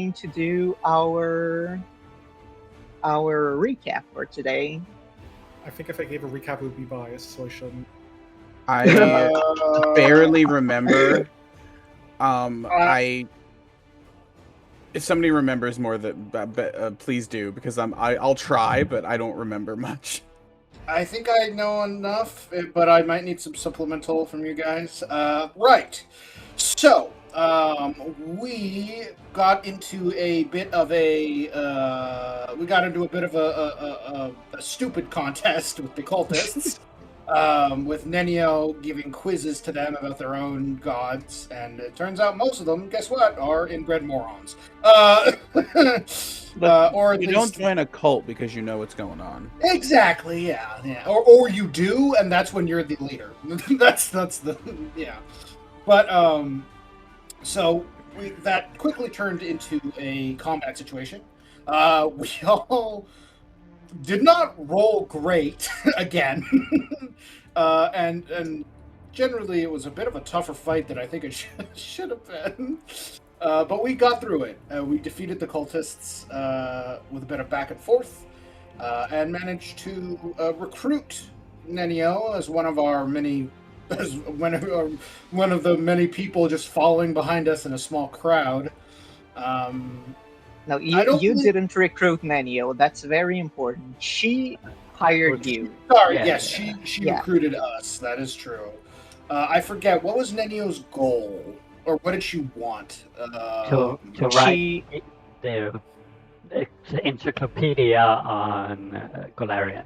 going to do our recap for today. I think if I gave a recap, it would be biased, so I shouldn't. I barely remember. If somebody remembers more, please do, because I'll try, but I don't remember much. I think I know enough, but I might need some supplemental from you guys. Right. So, we got into a bit of a stupid contest with the cultists. With Nenio giving quizzes to them about their own gods, and it turns out most of them, guess what, are inbred morons. Or at you least don't join a cult because you know what's going on. Exactly, yeah. Or you do, and that's when you're the leader. that's the yeah. But so that quickly turned into a combat situation. We all did not roll great again, and generally it was a bit of a tougher fight than I think it should have been. But we got through it. We defeated the cultists with a bit of back and forth, and managed to recruit Nenio as one of our many, as one of the many people just following behind us in a small crowd. No, you didn't recruit Nenio. That's very important. She hired you. Sorry, yes, she recruited us. That is true. I forget, what was Nenio's goal? Or what did she want? To write the encyclopedia on Golarion.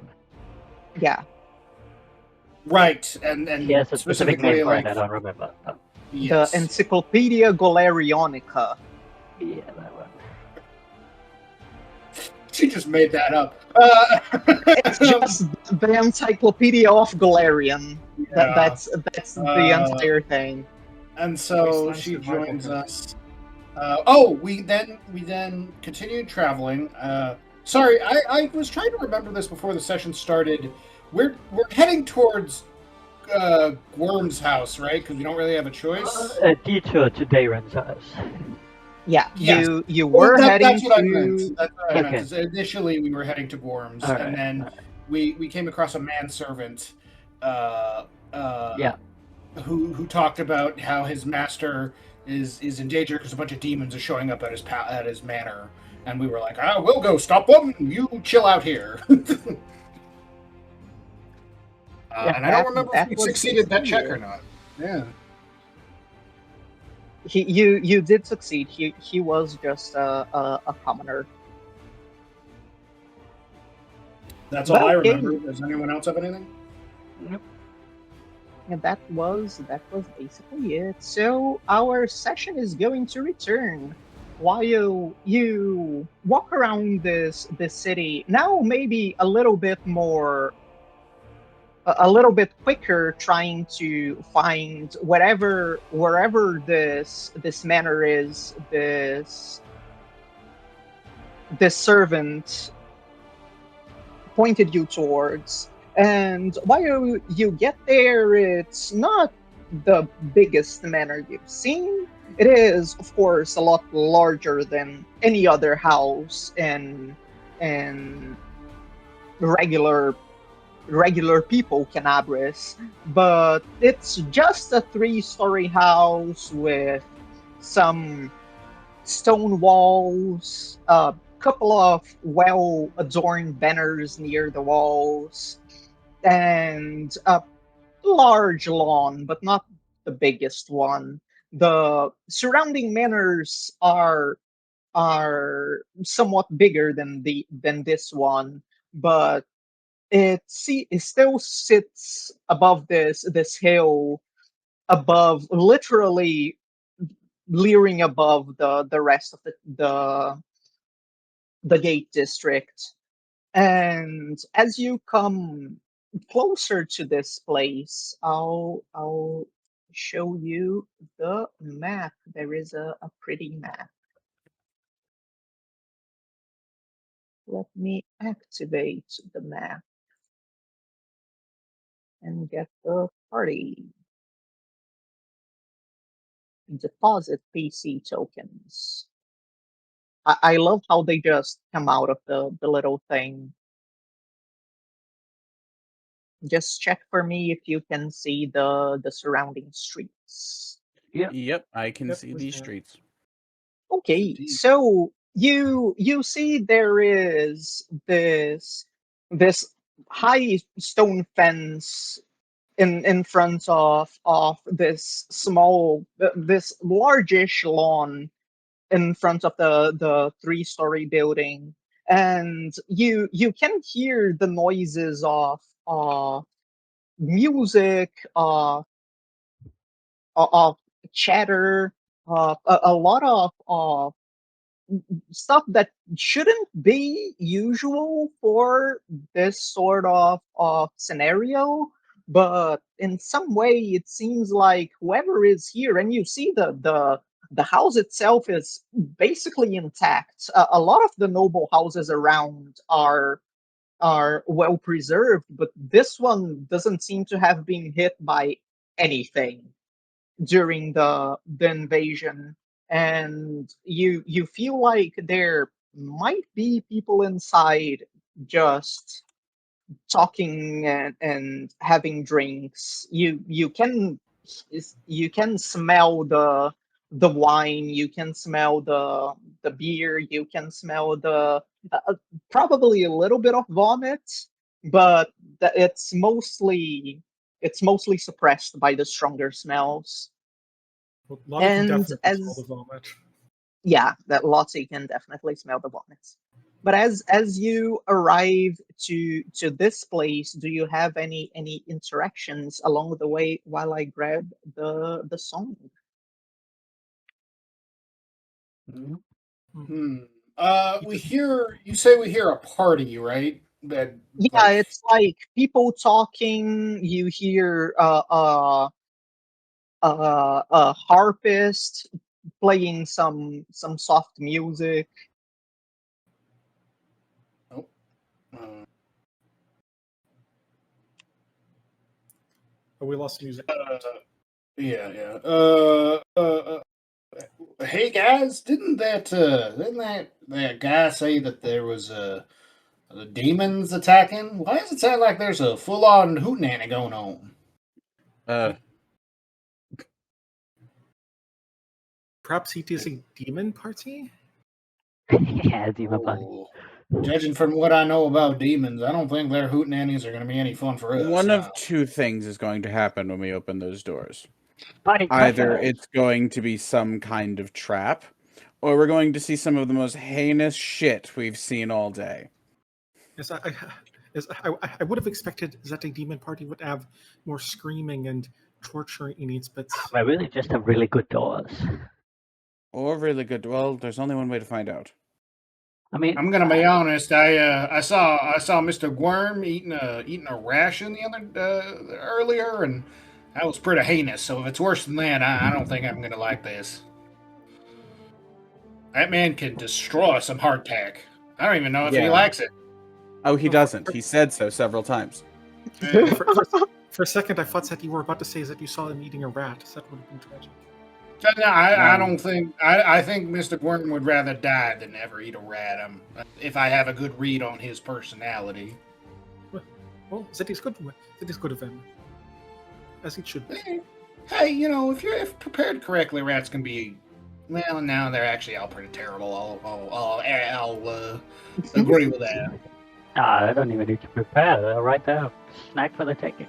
Yeah. Right, and he has a specific name for it, I don't remember. Yes. The Encyclopedia Golarionica. Yeah, that one. She just made that up. It's just the Encyclopedia of Golarion. Yeah. That's the entire thing. And so she joins us. We then continued traveling. Sorry, I was trying to remember this before the session started. We're heading towards Worm's house, right? Because we don't really have a choice. A detour to Dayron's house. Yeah, yes. you were heading that's what to... I meant. That's what I meant. Initially, we were heading to Worms, and then we came across a manservant. Who talked about how his master is in danger because a bunch of demons are showing up at his manor, and we were like, we'll go stop them. You chill out here. And I don't remember if we succeeded that check or not. Yeah. You did succeed. He was just a commoner. That's all I remember. Does anyone else have anything? Nope. And that was basically it. So our session is going to return while you walk around this city. Now maybe a little bit quicker, trying to find wherever this manor is, this servant pointed you towards. And while you get there, it's not the biggest manor you've seen. It is, of course, a lot larger than any other house in regular people Canabris, but it's just a 3-story house with some stone walls, a couple of well-adorned banners near the walls, and a large lawn, but not the biggest one. The surrounding manors are somewhat bigger than this one, but it still sits above this hill, above, literally leering above the rest of the Gate District. And as you come closer to this place, I'll show you the map. There is a pretty map. Let me activate the map and get the party. Deposit PC tokens. I love how they just come out of the little thing. Just check for me if you can see the surrounding streets. Yep. Yep, I can Yep, see we these can. streets. Okay, Indeed. so you see there is this high stone fence in front of this largish lawn in front of the 3-story building, and you can hear the noises of music, of chatter, a lot of stuff that shouldn't be usual for this sort of scenario, but in some way it seems like whoever is here, and you see the house itself is basically intact. A lot of the noble houses around are well preserved, but this one doesn't seem to have been hit by anything during the invasion, and you feel like there might be people inside just talking and having drinks. You can smell the wine, you can smell the beer, you can smell the probably a little bit of vomit, but it's mostly suppressed by the stronger smells. Well, Lottie can And definitely smell the as vomit. yeah, that Lottie can definitely smell the vomits. But as you arrive to this place, do you have any interactions along the way while I grab the song? We hear you say we hear a party, right? That Yeah, like it's like people talking. You hear a harpist playing some soft music. oh, uh, Oh, we lost music. yeah. Hey guys, didn't that guy say that there was the demons attacking? Why does it sound like there's a full on hootenanny going on? Uh, Perhaps it is a demon party? Yeah, demon party. Oh, judging from what I know about demons, I don't think their hootenannies are going to be any fun for us. one of two things is going to happen when we open those doors. Fighting Either Pathfinder. it's going to be some kind of trap, or we're going to see some of the most heinous shit we've seen all day. Yes, I would have expected that a demon party would have more screaming and torture in its bits. I really just have really good doors. Or really good. Well, there's only one way to find out. I mean, I'm gonna be honest. I saw Mr. Worm eating a ration the other earlier, and that was pretty heinous. So if it's worse than that, I don't think I'm gonna like this. That man can destroy some hardtack. I don't even know if he Yeah. likes it. Oh, he doesn't. He said so several times. For a second, I thought that you were about to say that you saw him eating a rat. That would have been tragic. No, I don't think. I think Mr. Worm would rather die than ever eat a rat. If I have a good read on his personality. Well, that is good. That is good of him, as it should be. Hey, if prepared correctly, rats can be. Well, now they're actually all pretty terrible. I'll agree with that. I don't even need to prepare. They're right there. Snack for the taking.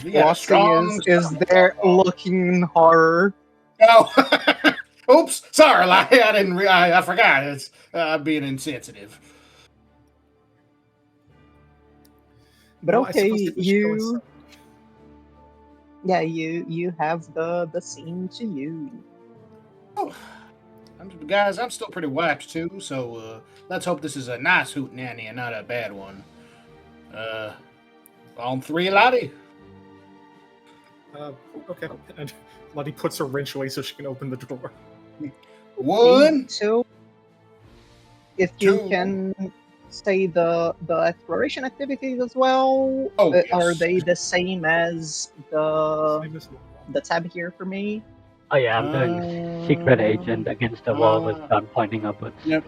You got a strong is there looking in horror. Oh, oops! Sorry, Lottie. I didn't. I forgot. It's being insensitive. But Well, I okay, suppose that we should go inside. yeah, you have the scene to you. Oh, guys, I'm still pretty wiped too. So let's hope this is a nice hootenanny and not a bad one. On three, Lottie. Okay. And Lottie puts her wrench away so she can open the door. One. So, if you Two. can say the exploration activities as well, Oh, are yes. they the same as Same as normal. the tab here for me? Oh yeah, I'm doing secret agent against the wall with gun pointing upwards. Yep.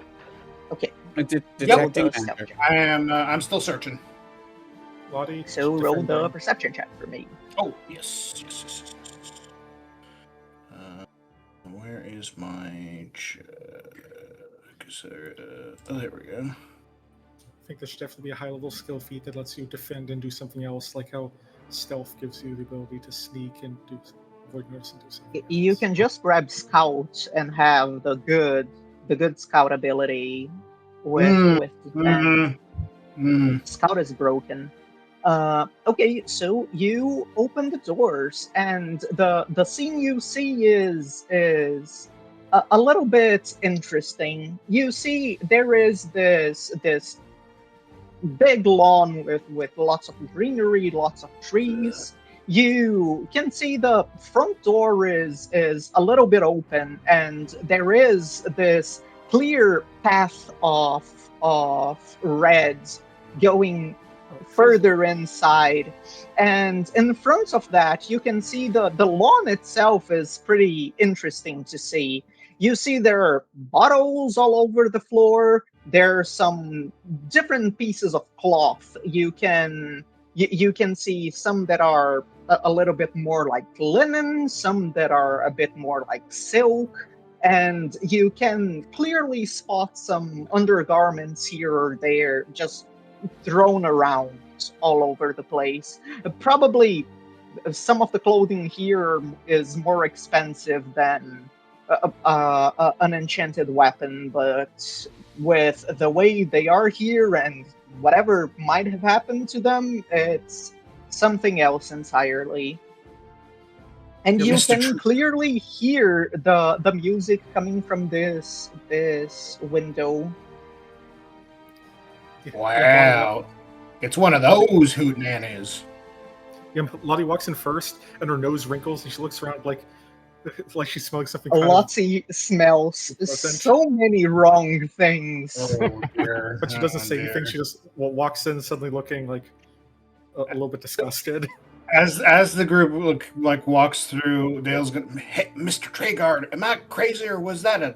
Okay. Roll the stealth magic. check. I'm still searching. Lottie, So roll the defending. perception check for me. Oh, yes. Where is my check? Oh, there we go. I think there should definitely be a high-level skill feat that lets you defend and do something else, like how stealth gives you the ability to sneak and avoid notice and do something You else. can just grab scout and have the good scout ability with defense. Scout is broken. Okay, so you open the doors, and the scene you see is a little bit interesting. You see there is this big lawn with lots of greenery, lots of trees. You can see the front door is a little bit open, and there is this clear path of red going further inside, and in front of that you can see the lawn itself is pretty interesting to see. You see there are bottles all over the floor. There are some different pieces of cloth. You can see some that are a little bit more like linen, some that are a bit more like silk, and you can clearly spot some undergarments here or there just thrown around all over the place. Probably some of the clothing here is more expensive than an enchanted weapon, but with the way they are here and whatever might have happened to them, it's something else entirely. And Yeah, you Mr. can clearly hear the music coming from this window. Wow. It's one of those hootenannies. Yeah, Lottie walks in first, and her nose wrinkles, and she looks around like she's smelling something. Lottie smells so many wrong things. Oh dear. But she doesn't say anything. She just walks in, suddenly looking like a little bit disgusted. As the group walks through, Dale's going, "Hey, Mr. Treguard, am I crazy, or was that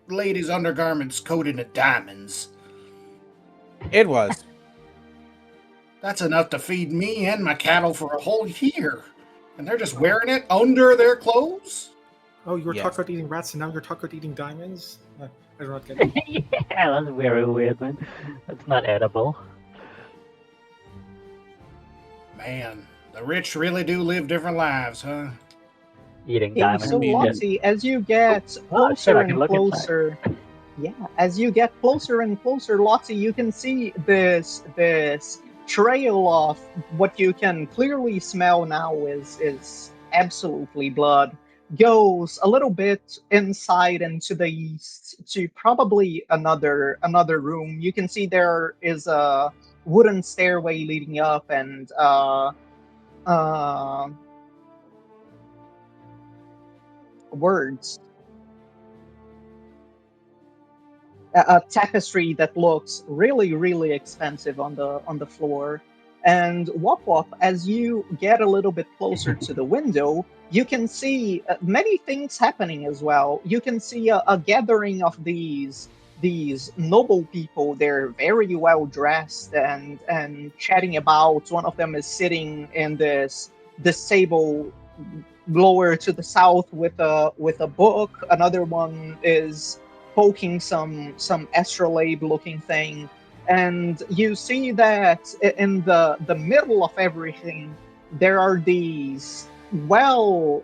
lady's undergarments coated in diamonds?" It was. That's enough to feed me and my cattle for a whole year. And they're just wearing it under their clothes? Oh, you were talking about eating rats, and now you're talking about eating diamonds? I don't know. Get it. Yeah, that's very weird, man. That's not edible. Man, the rich really do live different lives, huh? Eating Yeah, diamonds. so Lottie, as you get closer and closer, as you get closer and closer, Lottie, you can see this trail of what you can clearly smell now is absolutely blood. Goes a little bit inside and to the east to probably another room. You can see there is a wooden stairway leading up, and words. A tapestry that looks really expensive on the floor. And Wop Wop, as you get a little bit closer to the window, you can see many things happening as well. You can see a gathering of these noble people. They're very well dressed and chatting about. One of them is sitting in this table lower to the south with a book. Another one is poking some astrolabe looking thing, and you see that in the middle of everything there are these well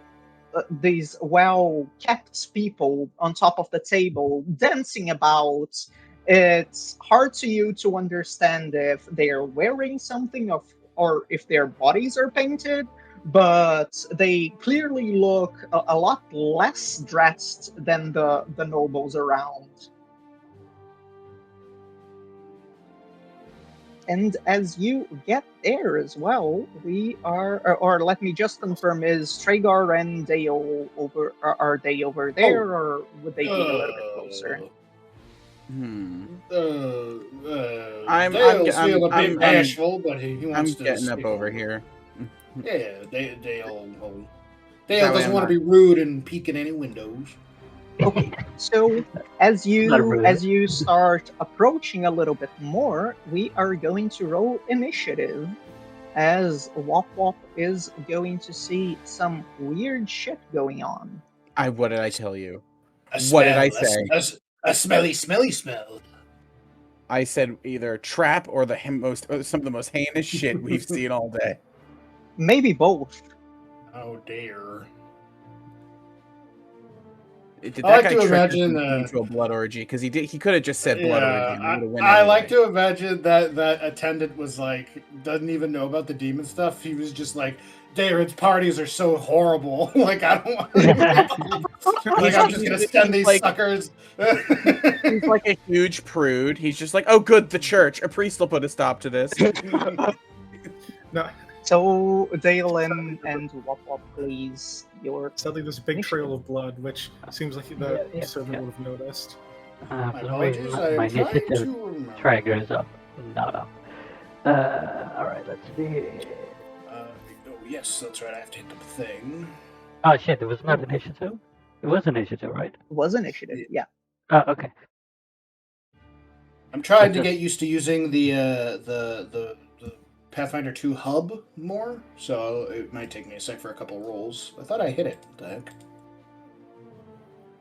kept people on top of the table dancing about. It's hard to you to understand if they're wearing something or if their bodies are painted, but they clearly look a lot less dressed than the nobles around. And as you get there as well, we are, or let me just confirm, is Tragar and Dale over? Are they over there, or would they be a little bit closer? Dale's feeling a bit bashful, but he wants to. I'm getting up over here. Yeah, Dale That way doesn't I'm want to not- be rude and peek in any windows. Okay, so as Not really. you start approaching a little bit more, we are going to roll initiative, as Wop Wop is going to see some weird shit going on. What did I tell you? A What did I smell, say? A smelly smell. I said either trap or some of the most heinous shit we've seen all day. Maybe both. Oh dear. Did I that like guy to trick us imagine, into a blood orgy? Because he could have just said blood orgy. And we would've went I like anyway. to imagine that attendant was like doesn't even know about the demon stuff. He was just like, Darren's parties are so horrible. Like I don't want. Like I'm just gonna send these suckers. He's like a huge prude. He's just like, oh, good, the church. A priest will put a stop to this. No, So Dale and Wop Wop, please, your sadly, there's a big trail of blood, which seems like the Yeah. servant would have noticed. My For some reason, apologies, I my am trying initiative to remember. tracker is up, not up. Alright, let's see. Oh yes, that's right. I have to hit the thing. Oh shit, it was not initiative? It was initiative, right? was initiative. Yeah. Oh, okay. I'm trying to get used to using the Pathfinder 2 hub more, so it might take me a sec for a couple rolls. I thought I hit it. What the heck?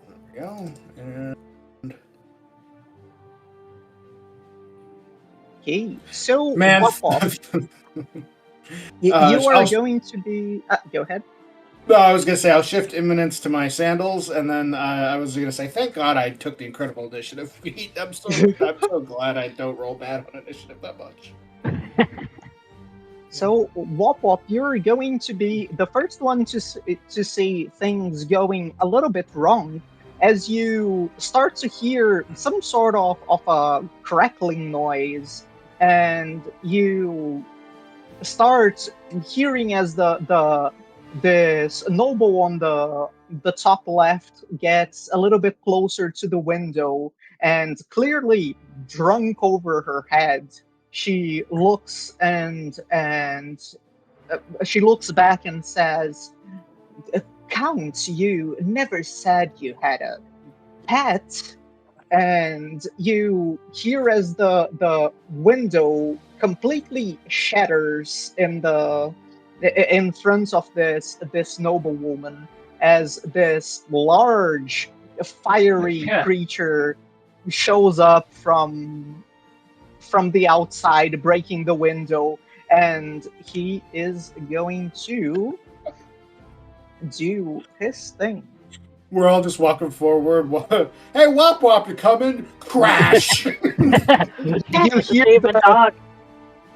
There we go. And Okay. So man, Wop Wop, you I'll- are going to be. Go ahead. no, I was gonna say I'll shift imminence to my sandals, and then I was gonna say thank God I took the incredible initiative feat. I'm so glad I don't roll bad on initiative that much. So Wop Wop, you're going to be the first one to see things going a little bit wrong, as you start to hear some sort of a crackling noise, and you start hearing as this noble on the top left gets a little bit closer to the window, and clearly drunk over her head, she looks she looks back and says, Count, you never said you had a pet. And you hear as the window completely shatters in front of this noblewoman, as this large fiery creature shows up from the outside, breaking the window, and he is going to do his thing. We're all just walking forward. Hey, Wop Wop, you coming? Crash!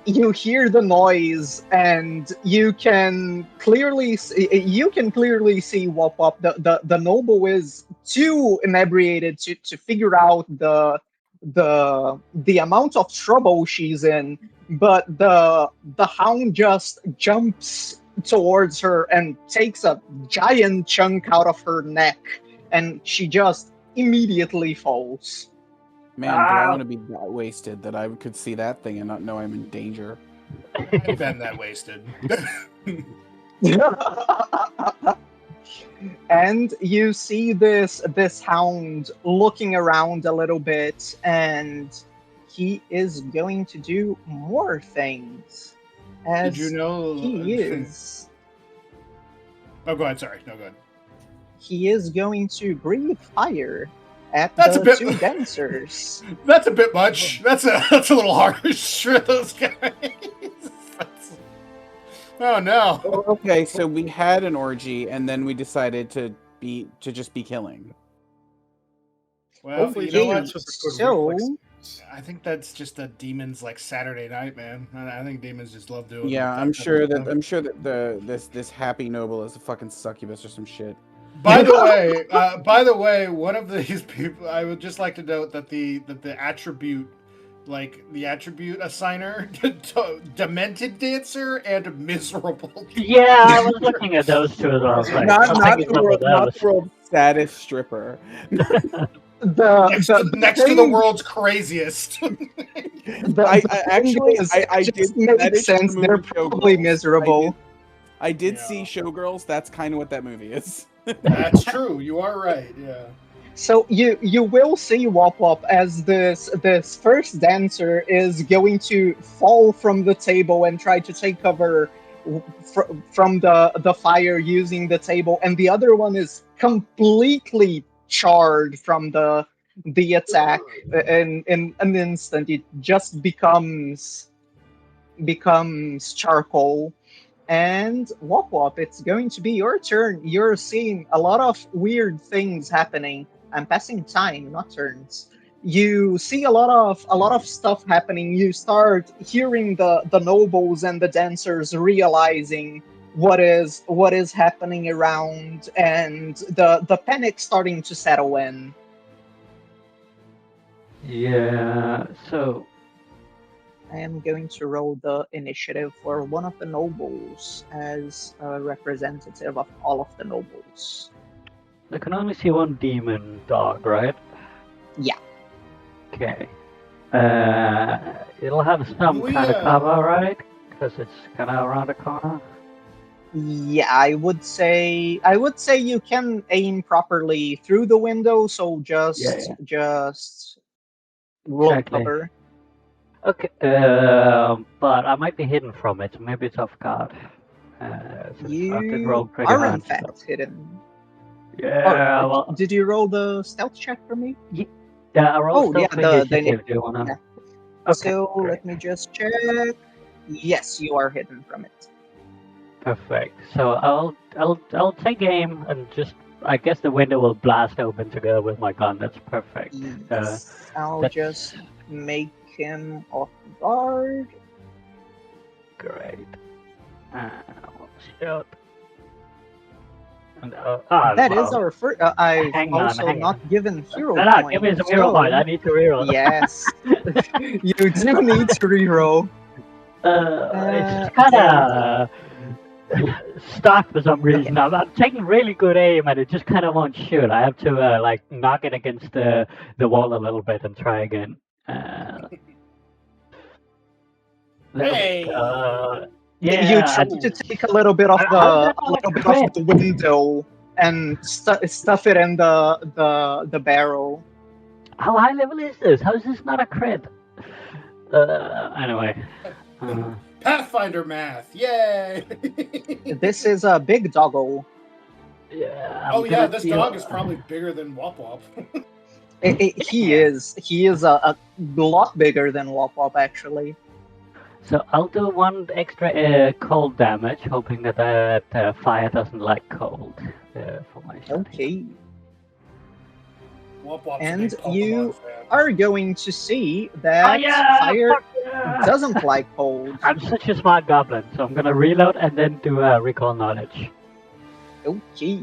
You hear the noise, and you can clearly see Wop Wop. The noble is too inebriated to figure out the amount of trouble she's in, but the hound just jumps towards her and takes a giant chunk out of her neck, and she just immediately falls. Man, do I want to be that wasted that I could see that thing and not know I'm in danger? I've been that wasted. And you see this hound looking around a little bit, and he is going to do more things. As Did you know he is. Oh, go ahead. Sorry. No, go ahead. He is going to breathe fire at That's a the bit- two dancers. That's a bit much. That's a little harsh for those guys. Oh no. Okay, so we had an orgy and then we decided to just be killing. Well, Hopefully, you know okay, what? just a good so- reflex. I think that's just a demon's like Saturday night, man. I think demons just love doing. Yeah, that I'm type sure of that stuff. this happy noble is a fucking succubus or some shit. By the way, one of these people, I would just like to note that the attribute, like the attribute assigner, demented dancer and miserable. Yeah, I was looking at those two as well. I was like, Not I'm thinking some of not those. the world's saddest stripper. Next to the world's craziest. I actually is, I it did just that makes is the sense. movie They're Showgirls. probably miserable. I did Yeah. see Showgirls. That's kind of what that movie is. That's true. You are right. Yeah. So you will see Wop Wop as this first dancer is going to fall from the table and try to take cover from the fire using the table, and the other one is completely charred from the attack. In an instant, it just becomes charcoal. And Wop Wop, it's going to be your turn. You're seeing a lot of weird things happening. I'm passing time, not turns. You see a lot of stuff happening. You start hearing the nobles and the dancers realizing what is happening around, and the panic starting to settle in. Yeah, so I am going to roll the initiative for one of the nobles as a representative of all of the nobles. I can only see one demon dog, right? Yeah. Okay. It'll have some kind of cover, right? Because it's kind of around the corner. Yeah, I would say you can aim properly through the window, so just roll Exactly. cover. Okay, but I might be hidden from it. Maybe it's off guard. So I could roll You pretty are high in and fact stuff. hidden. Yeah, Oh, well, did you roll the stealth check for me? yeah, I rolled Oh, yeah, stealth the initiative. Do you wanna? yeah. Okay, So great. let me just check. Yes, you are hidden from it. Perfect. So I'll take aim and just. I guess the window will blast open together with my gun. That's perfect. Yes, I'll that's- just make him off guard. Great. Shot. And, That is our first. I've Hang on, also hang not on. given hero No, points. give me some hero point. I need to reroll. Yes, you do need to reroll. It's kind of stuck for some reason. Okay. I'm taking really good aim, and it just kind of won't shoot. I have to like knock it against the wall a little bit and try again. Hey! You try to take a little bit of the window and stuff it in the barrel. How high level is this? How is this not a crit? Anyway. Pathfinder math, yay! This is a big doggo. Yeah. Oh yeah, this dog is probably bigger than Wop Wop. He is a lot bigger than Wop Wop, actually. So I'll do one extra cold damage, hoping that fire doesn't like cold for my shot. Okay. Wop Wop's a And big Pokemon you fan. are going to see that fire fuck yeah! doesn't like cold. I'm such a smart goblin, so I'm gonna reload and then do recall knowledge. Okay.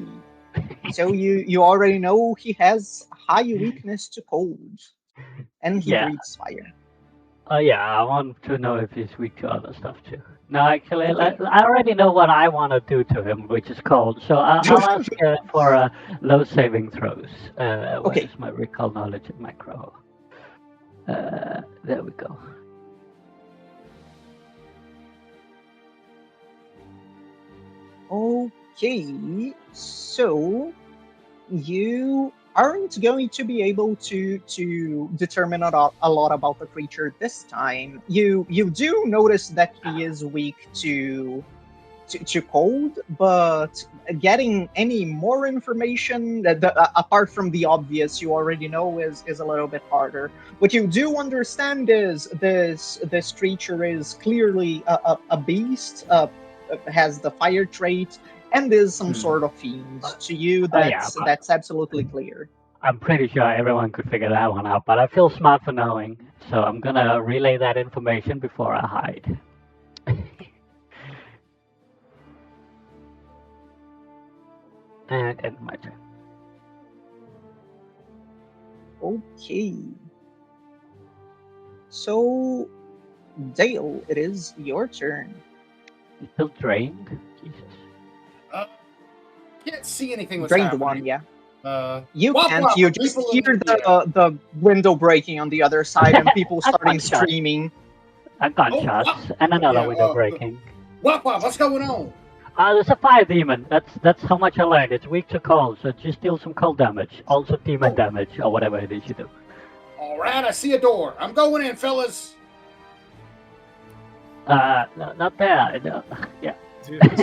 So you already know he has high weakness to cold, and he Yeah. breathes fire. Yeah, I want to know if he's weak to other stuff too. No, actually, I already know what I want to do to him, which is cold. So I'll ask for low saving throws. Okay. Where's my recall knowledge and macro? There we go. Okay, so you aren't going to be able to determine a lot about the creature this time. You do notice that he is weak to cold, but getting any more information apart from the obvious you already know is a little bit harder. What you do understand is this creature is clearly a beast, has the fire trait, and is some sort of fiend. To you, that's absolutely clear. I'm pretty sure everyone could figure that one out, but I feel smart for knowing, so I'm gonna relay that information before I hide. And end my turn. Okay. So, Dale, it is your turn. You still drained? Jesus. Can't see anything. Drain the happening. one, yeah. You Wop can't. Wop, You just people hear in the- the window breaking on the other side and people starting Gunshot. screaming. I got Oh, shots wow. and another Yeah, window breaking. Wop Wop, what's going on? It's a fire demon. That's how much I learned. It's weak to cold, so just deal some cold damage. Also demon damage, or whatever it is you do. All right, I see a door. I'm going in, fellas. No, not there. No. Yeah.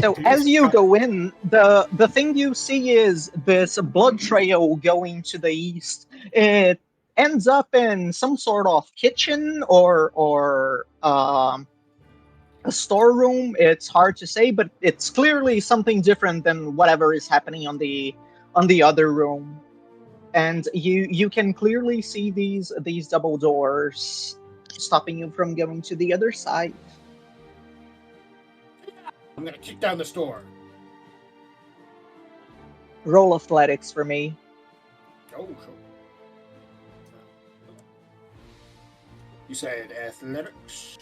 So as you go in, the thing you see is this blood trail going to the east. It ends up in some sort of kitchen or a storeroom. It's hard to say, but it's clearly something different than whatever is happening on the other room. And you can clearly see these double doors stopping you from going to the other side. I'm gonna kick down this door. Roll athletics for me. Oh, sure. You said athletics.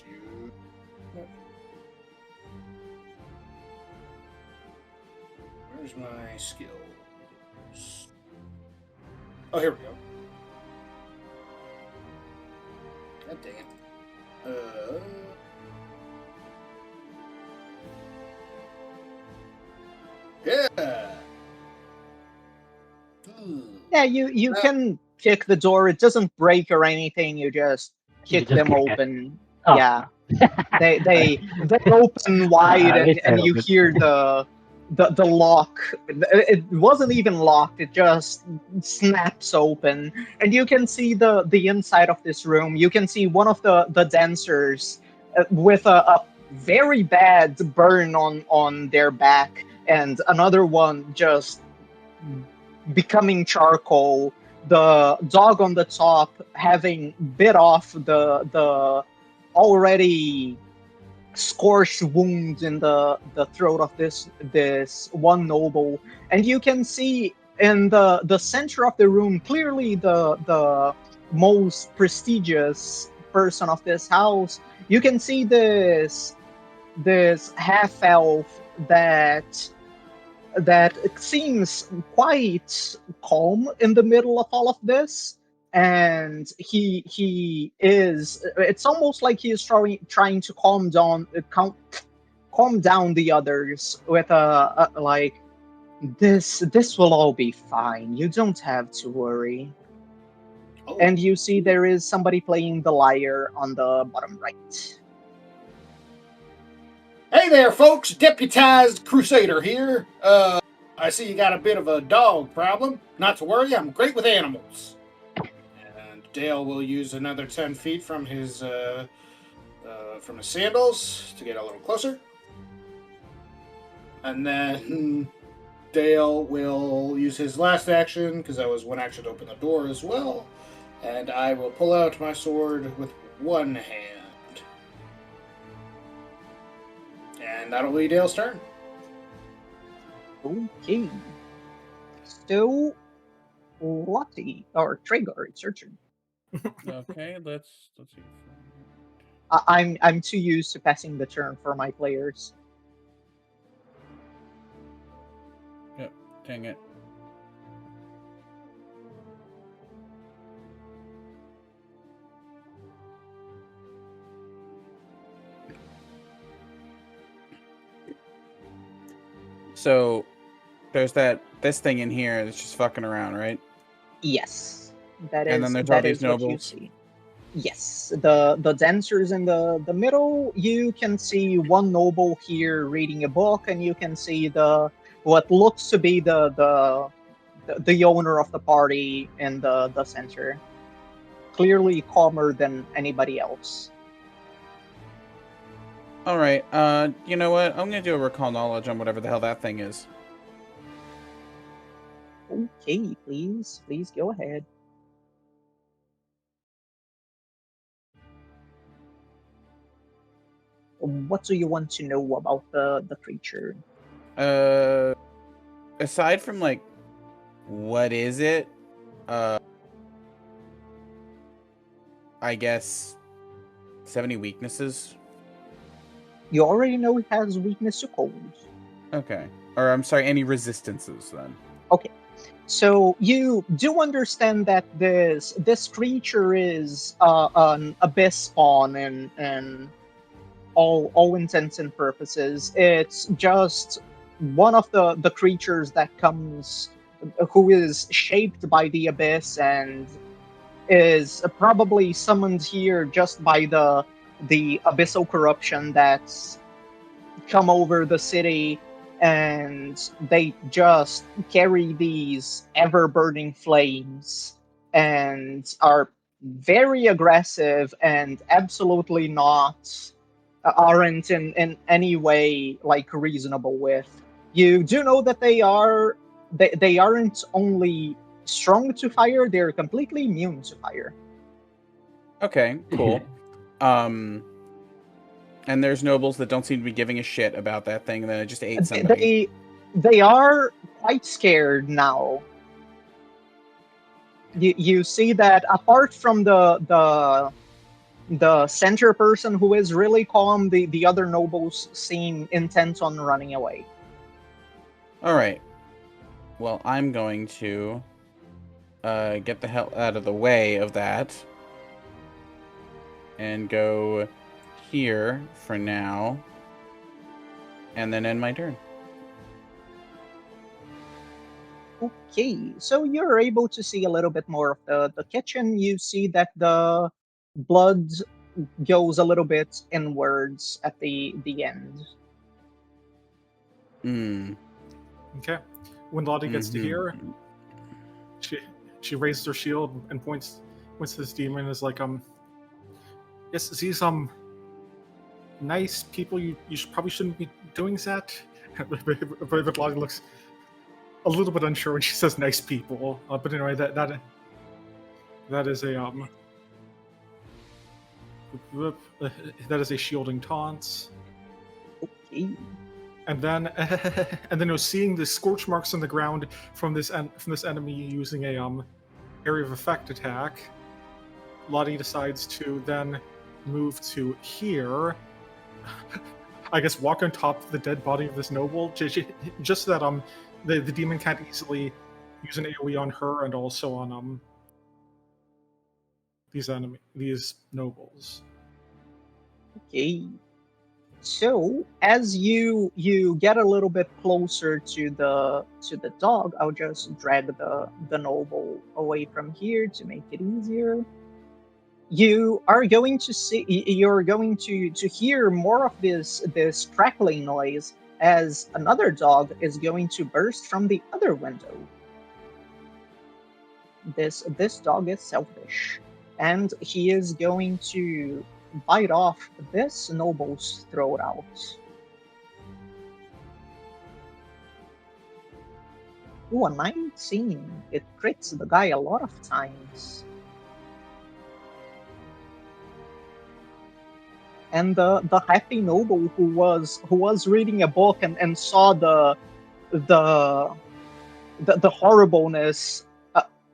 Where's my skills? Oh, here we go. God dang it. Yeah. Yeah, you can kick the door. It doesn't break or anything. You just kick them kick it. open. Oh. Yeah, they open wide, and you hear the lock. It wasn't even locked. It just snaps open, and you can see the inside of this room. You can see one of the dancers with a very bad burn on their back, and another one just becoming charcoal. The dog on the top having bit off the already scorched wound in the throat of this one noble, and you can see in the center of the room clearly the most prestigious person of this house. You can see this half elf that seems quite calm in the middle of all of this, and he is. It's almost like he is trying to calm down the others with a like this will all be fine. You don't have to worry. Oh. And you see there is somebody playing the lyre on the bottom right. Hey there, folks! Deputized Crusader here. I see you got a bit of a dog problem. Not to worry, I'm great with animals. And Dale will use another 10 feet from his sandals to get a little closer. And then Dale will use his last action, because that was one action to open the door as well. And I will pull out my sword with one hand. And that'll be Dale's turn. Okay. So, Lottie, or Traegar, it's your turn. Okay, let's see. I'm too used to passing the turn for my players. Yep, dang it. So there's this thing in here that's just fucking around, right? Yes, that is. And then there's all these what you nobles. see. Yes, the dancers in the middle. You can see one noble here reading a book, and you can see what looks to be the owner of the party in the center. Clearly calmer than anybody else. All right. You know what? I'm gonna do a recall knowledge on whatever the hell that thing is. Okay, please go ahead. What do you want to know about the creature? Aside from like, what is it? I guess 70 weaknesses. You already know it has weakness to cold. Okay. Or I'm sorry, any resistances then. Okay. So you do understand that this creature is an abyss spawn in all intents and purposes. It's just one of the creatures that comes, who is shaped by the abyss and is probably summoned here just by the abyssal corruption that's come over the city, and they just carry these ever burning flames and are very aggressive and absolutely not aren't in any way like reasonable with. You do know that they aren't only strong to fire, they're completely immune to fire. Okay, cool. And there's nobles that don't seem to be giving a shit about that thing, and then it just ate somebody. They are quite scared now. You see that apart from the center person who is really calm, the other nobles seem intent on running away. All right. Well, I'm going to get the hell out of the way of that and go here for now, and then end my turn. Okay, so you're able to see a little bit more of the kitchen. You see that the blood goes a little bit inwards at the end. Okay. When Lottie gets to here, she raises her shield and points to this demon and is like, yes, these nice people, you probably shouldn't be doing that. But Lottie looks a little bit unsure when she says nice people. But anyway, that is a that is a shielding taunt. Okay. And then seeing the scorch marks on the ground from this enemy using a area of effect attack, Lottie decides to then move to here. I guess walk on top of the dead body of this noble, just so that the demon can't easily use an AoE on her and also on these nobles. Okay. So as you get a little bit closer to the dog, I'll just drag the noble away from here to make it easier. You're going to hear more of this crackling noise as another dog is going to burst from the other window. This dog is selfish, and he is going to bite off this noble's throat out. Ooh, a 19. It crits the guy a lot of times. And the happy noble who was reading a book and saw the horribleness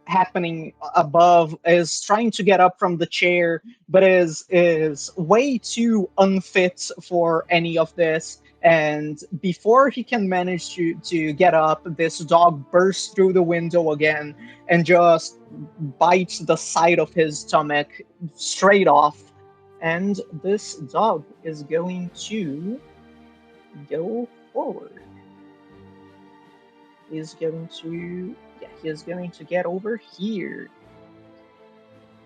happening above is trying to get up from the chair, but is way too unfit for any of this. And before he can manage to get up, this dog bursts through the window again and just bites the side of his stomach straight off. And this dog is going to go forward. He's going to get over here.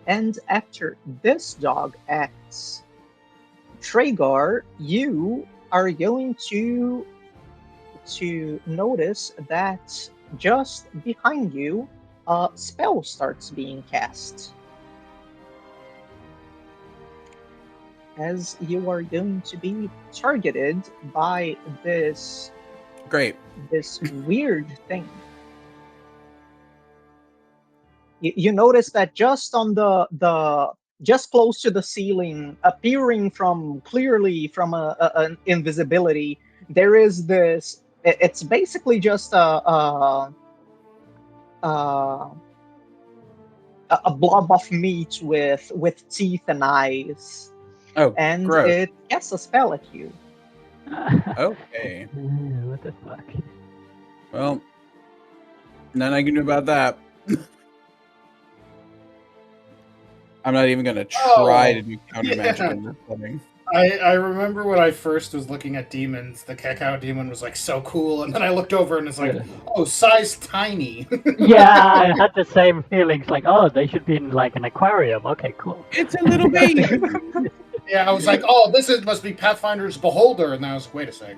And after this dog acts, Tragar, you are going to notice that just behind you, a spell starts being cast. As you are going to be targeted by this weird thing. You notice that just on just close to the ceiling, appearing clearly from an invisibility, there is this. It's basically just a blob of meat with teeth and eyes. Oh, and gross. It casts a spell at you. Okay. What the fuck? Well, nothing I can do about that. I'm not even gonna try to do counter magic in this setting. I remember when I first was looking at demons, the cacao demon was like so cool, and then I looked over and it's like, oh, size tiny. Yeah, I had the same feelings. Like, oh, they should be in like an aquarium. Okay, cool. It's a little baby. Yeah, I was like, oh, must be Pathfinder's Beholder, and then I was like, wait a sec.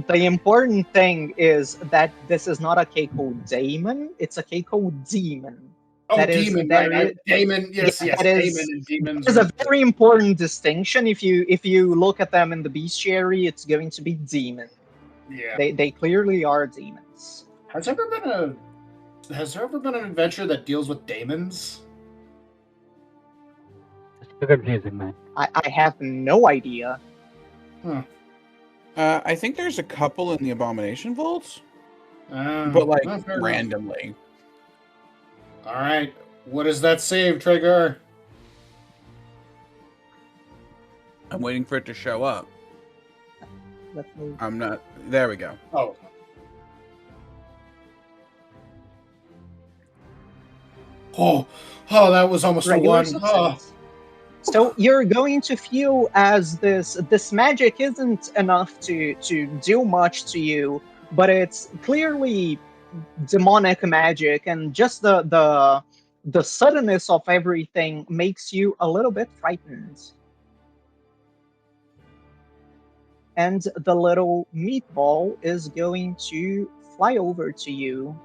The important thing is that this is not a Keiko Daemon, it's a Keiko Demon. Oh, That is- demon, that right? is- Damon, yes, yeah, yes, that Damon is- and demons. There's a very important distinction. If you look at them in the bestiary, it's going to be demon. Yeah. They clearly are demons. Has there ever been an adventure that deals with daemons? It's too confusing, man. I have no idea. I think there's a couple in the Abomination Vaults, but fair enough. randomly. All right, what does that save, Trigger? I'm waiting for it to show up. Let me. I'm not. There we go. Oh. Oh, that was almost a Regular one. Oh. success. So you're going to feel as this magic isn't enough to do much to you, but it's clearly demonic magic, and just the suddenness of everything makes you a little bit frightened. And the little meatball is going to fly over to you.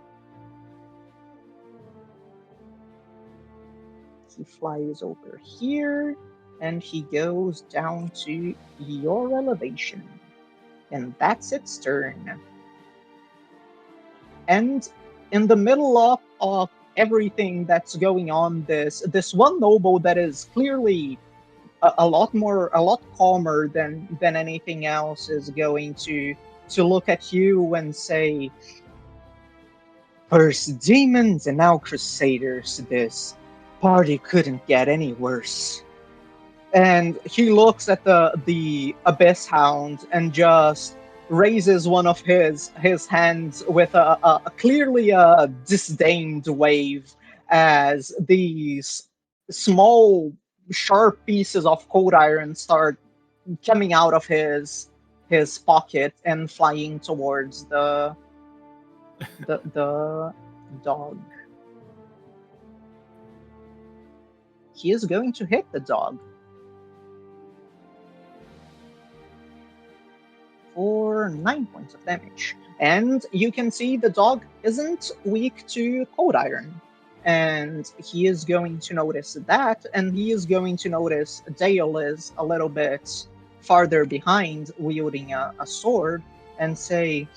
He flies over here, and he goes down to your elevation. And that's its turn. And in the middle of everything that's going on, this one noble that is clearly a lot calmer than anything else is going to look at you and say, "First demons and now crusaders, this party couldn't get any worse." And he looks at the Abyss Hound and just raises one of his hands with a clearly a disdained wave as these small sharp pieces of cold iron start coming out of his pocket and flying towards the dog. He is going to hit the dog for 9 points of damage. And you can see the dog isn't weak to cold iron. And he is going to notice that, and he is going to notice Dale is a little bit farther behind, wielding a sword, and say,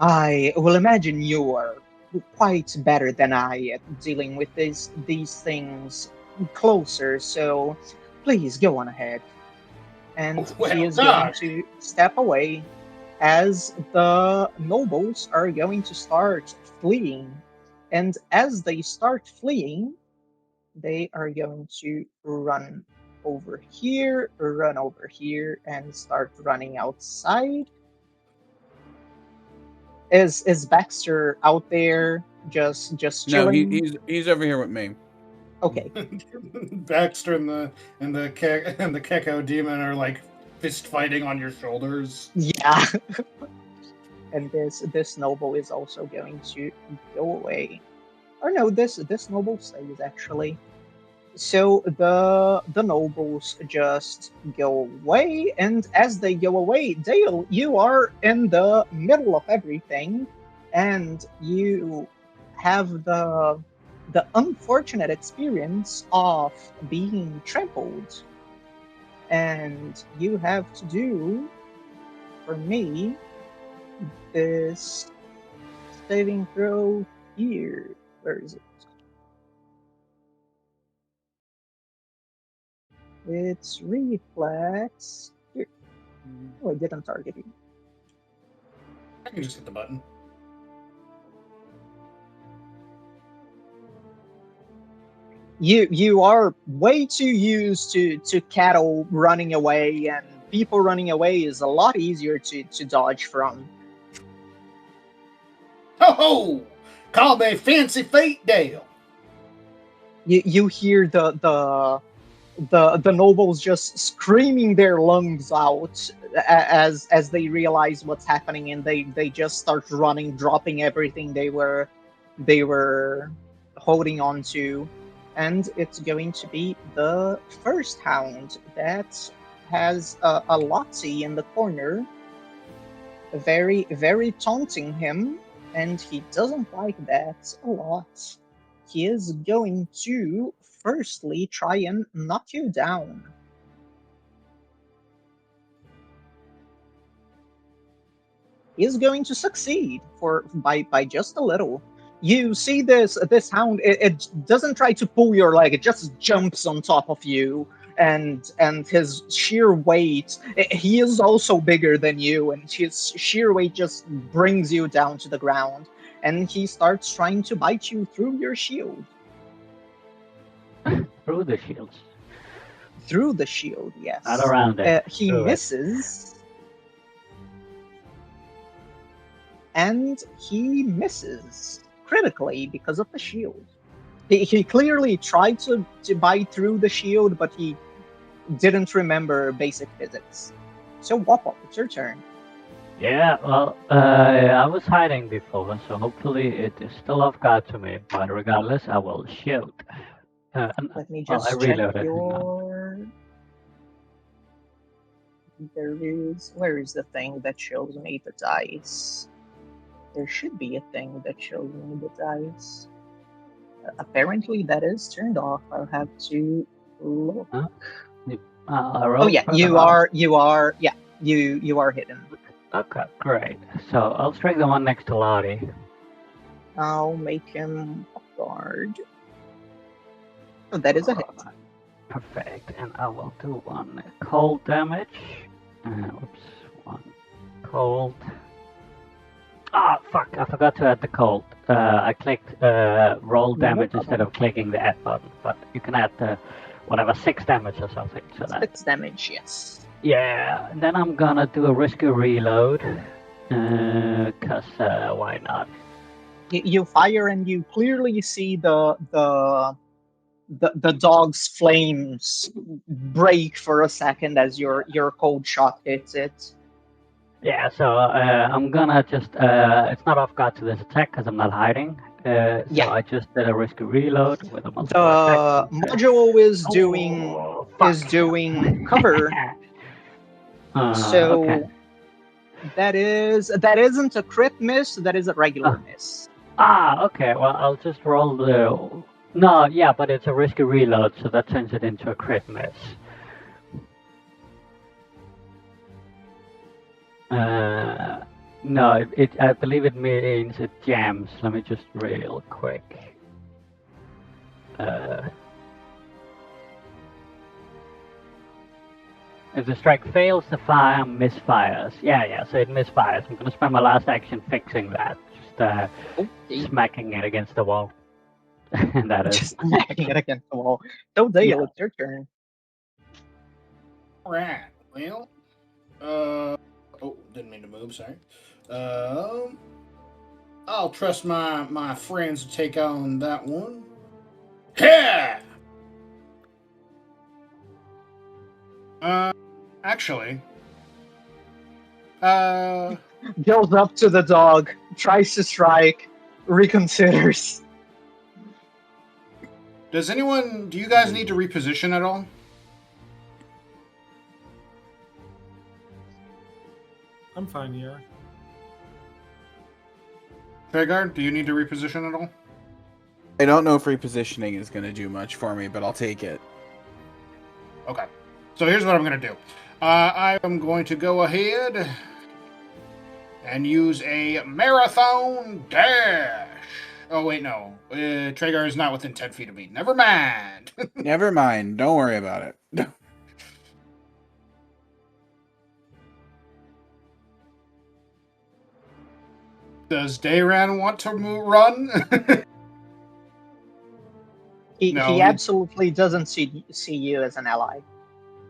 "I will imagine you are quite better than I at dealing with these things closer, so please go on ahead." And he is going to step away as the nobles are going to start fleeing. And as they start fleeing, they are going to run over here, and start running outside. Is Baxter out there just chilling? No, he's over here with me. Okay. Baxter and the Keko demon are like fist fighting on your shoulders. Yeah. And this noble is also going to go away. Or no, this noble stays actually. So the nobles just go away, and as they go away, Dale, you are in the middle of everything, and you have the unfortunate experience of being trampled. And you have to do, for me, this saving throw here. Where is it? It's reflex. Here. Oh, I didn't target you. I can just hit the button. You are way too used to cattle running away, and people running away is a lot easier to dodge from. Ho ho! Call me Fancy Feet Dale. You hear the the nobles just screaming their lungs out as they realize what's happening, and they just start running, dropping everything they were holding on to. And it's going to be the first hound that has a Lottie in the corner, very, very taunting him, and he doesn't like that a lot. He is going to firstly try and knock you down. He is going to succeed by just a little. You see this hound, it doesn't try to pull your leg, it just jumps on top of you, and his sheer weight, he is also bigger than you, and his sheer weight just brings you down to the ground, and he starts trying to bite you through your shield. Through the shields. Through the shield, yes. Not around it. He Through it. misses. And he misses critically because of the shield. He clearly tried to bite through the shield, but he didn't remember basic physics. So, Wapop, it's your turn. Yeah, well, I was hiding before, so hopefully it is still off guard to me. But regardless, I will shoot. Let me just I check reloaded. your... Where is the thing that shows me the dice? There should be a thing that shows me the dice. Apparently that is turned off. I'll have to look. Huh? Oh yeah, you are hidden. Okay, great. So I'll strike the one next to Lottie. I'll make him off guard. Oh, that is a hit. Perfect, and I will do one cold damage. Oops, one cold. Ah, fuck! I forgot to add the cold. I clicked roll damage instead of clicking the add button, but you can add the whatever 6 damage or something. So 6 damage, yes. Yeah, and then I'm gonna do a risky reload, cause why not? You fire and you clearly see the dog's flames break for a second as your cold shot hits it. Yeah, so I'm gonna just, it's not off guard to this attack because I'm not hiding. So Yeah. I just did a risky reload with a multiple The attack. module is doing cover. So okay. that isn't a crit miss, that is a regular miss. Ah, okay, well I'll just roll the, no, yeah, but it's a risky reload, so that turns it into a crit miss. No, I believe it means it jams. Let me just real quick. If the strike fails, the fire misfires. Yeah, so it misfires. I'm gonna spend my last action fixing that. Just smacking it against the wall. And that is. Just smacking it against the wall. So Dale, it's your turn. Alright, well, oh, didn't mean to move, sorry. I'll trust my friends to take on that one. Yeah! Actually, Goes up to the dog, tries to strike, reconsiders. do you guys need to reposition at all? I'm fine here. Treyguard, do you need to reposition at all? I don't know if repositioning is going to do much for me, but I'll take it. Okay. So here's what I'm going to do. I am going to go ahead and use a marathon dash. Oh, wait, no. Treyguard is not within 10 feet of me. Never mind. Never mind. Don't worry about it. Does Dayran want to run? He absolutely doesn't see you as an ally.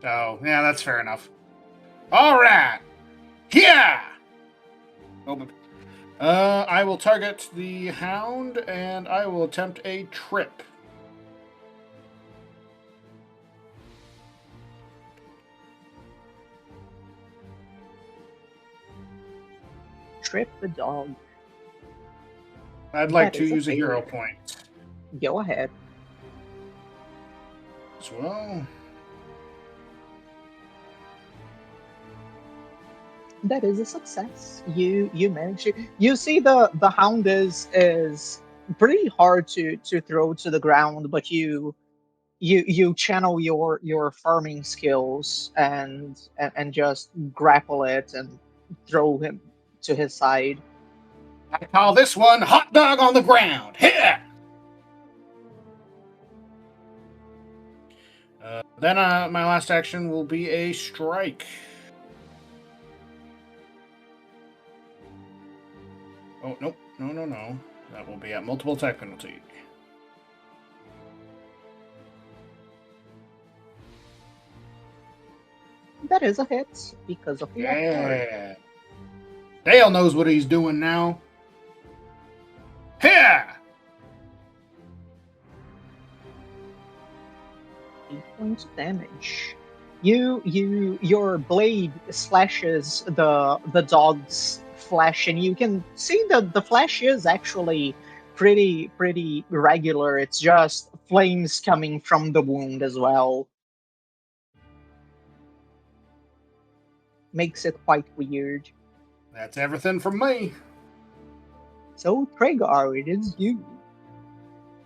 Oh, yeah, that's fair enough. All right. Yeah! I will target the hound, and I will attempt a trip. trip the dog. I'd like That to is a use a hero failure. point Go ahead. as well. That is a success. You manage it. You see the hound is pretty hard to throw to the ground, but you channel your farming skills and just grapple it and throw him to his side. I call this one hot dog on the ground. Here. Then my last action will be a strike. Oh, nope. No. That will be at multiple attack penalty. That is a hit because of the off guard. Yeah. Dale knows what he's doing now. Here. 8 points of damage. Your blade slashes the dog's flesh, and you can see the flesh is actually pretty regular. It's just flames coming from the wound as well. Makes it quite weird. That's everything from me. So Tragar, it is you.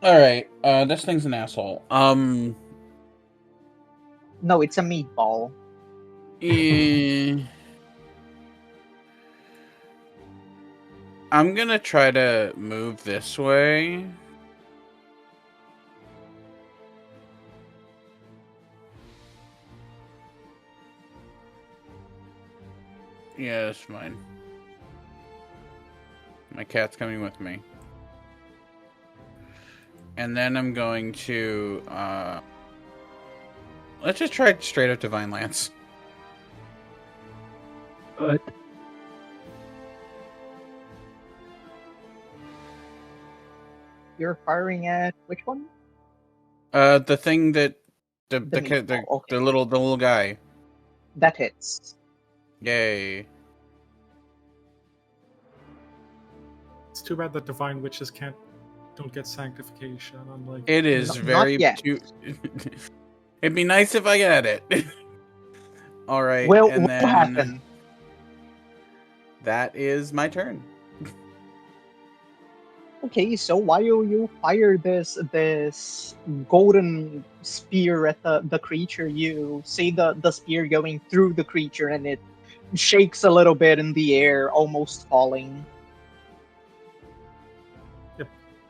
All right. This thing's an asshole. No, it's a meatball. I'm gonna try to move this way. Yeah, that's fine. My cat's coming with me. And then I'm going to, let's just try straight up Divine Lance. But You're firing at which one? The thing that, the meatball, okay. the little guy. That hits. Yay. It's too bad that divine witches don't get sanctification. Unlike It is Not very yet. It'd be nice if I got it. All right, Will and then happen. that is my turn. Okay, so while you fire this golden spear at the creature, you see the spear going through the creature, and it shakes a little bit in the air, almost falling.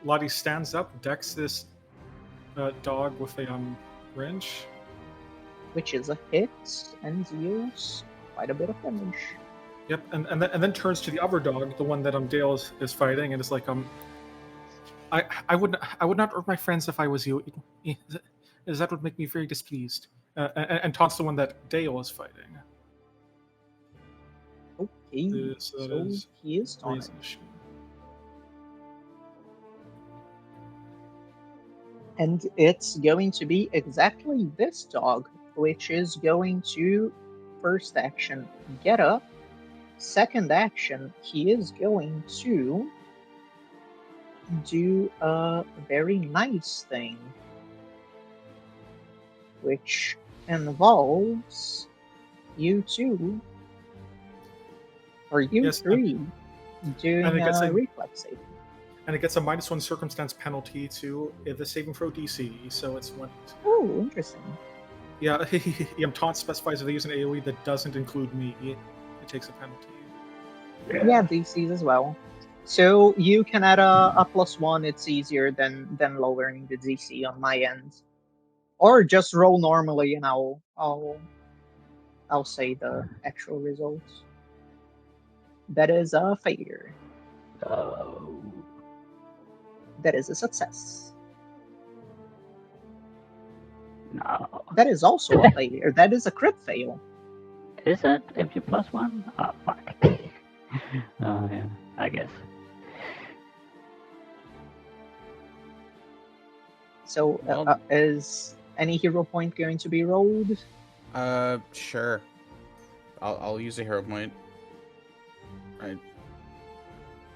Lottie stands up, decks this dog with a wrench. Which is a hit and deals quite a bit of damage. Yep, and then turns to the other dog, the one that Dale is fighting, and is like I would not hurt my friends if I was you. That would make me very displeased. And taunts the one that Dale is fighting. Okay, so he is taunted. And it's going to be exactly this dog, which is going to first action get up. Second action, he is going to do a very nice thing, which involves you two, or you Yes, three, doing and it gets a a- reflex save. And it gets a -1 circumstance penalty to the saving throw DC, so it's one. Oh, interesting. Yeah, taunt specifies if they use an AoE that doesn't include me, it takes a penalty. Yeah, DCs as well. So you can add a +1. It's easier than lowering the DC on my end, or just roll normally, and I'll say the actual results. That is a failure. oh, That is a success. no. That is also a failure. That is a crit fail. Is it MP +1? Oh, fuck. Oh, yeah, I guess. So Well- is any hero point going to be rolled? Sure. I'll use a hero point. Right.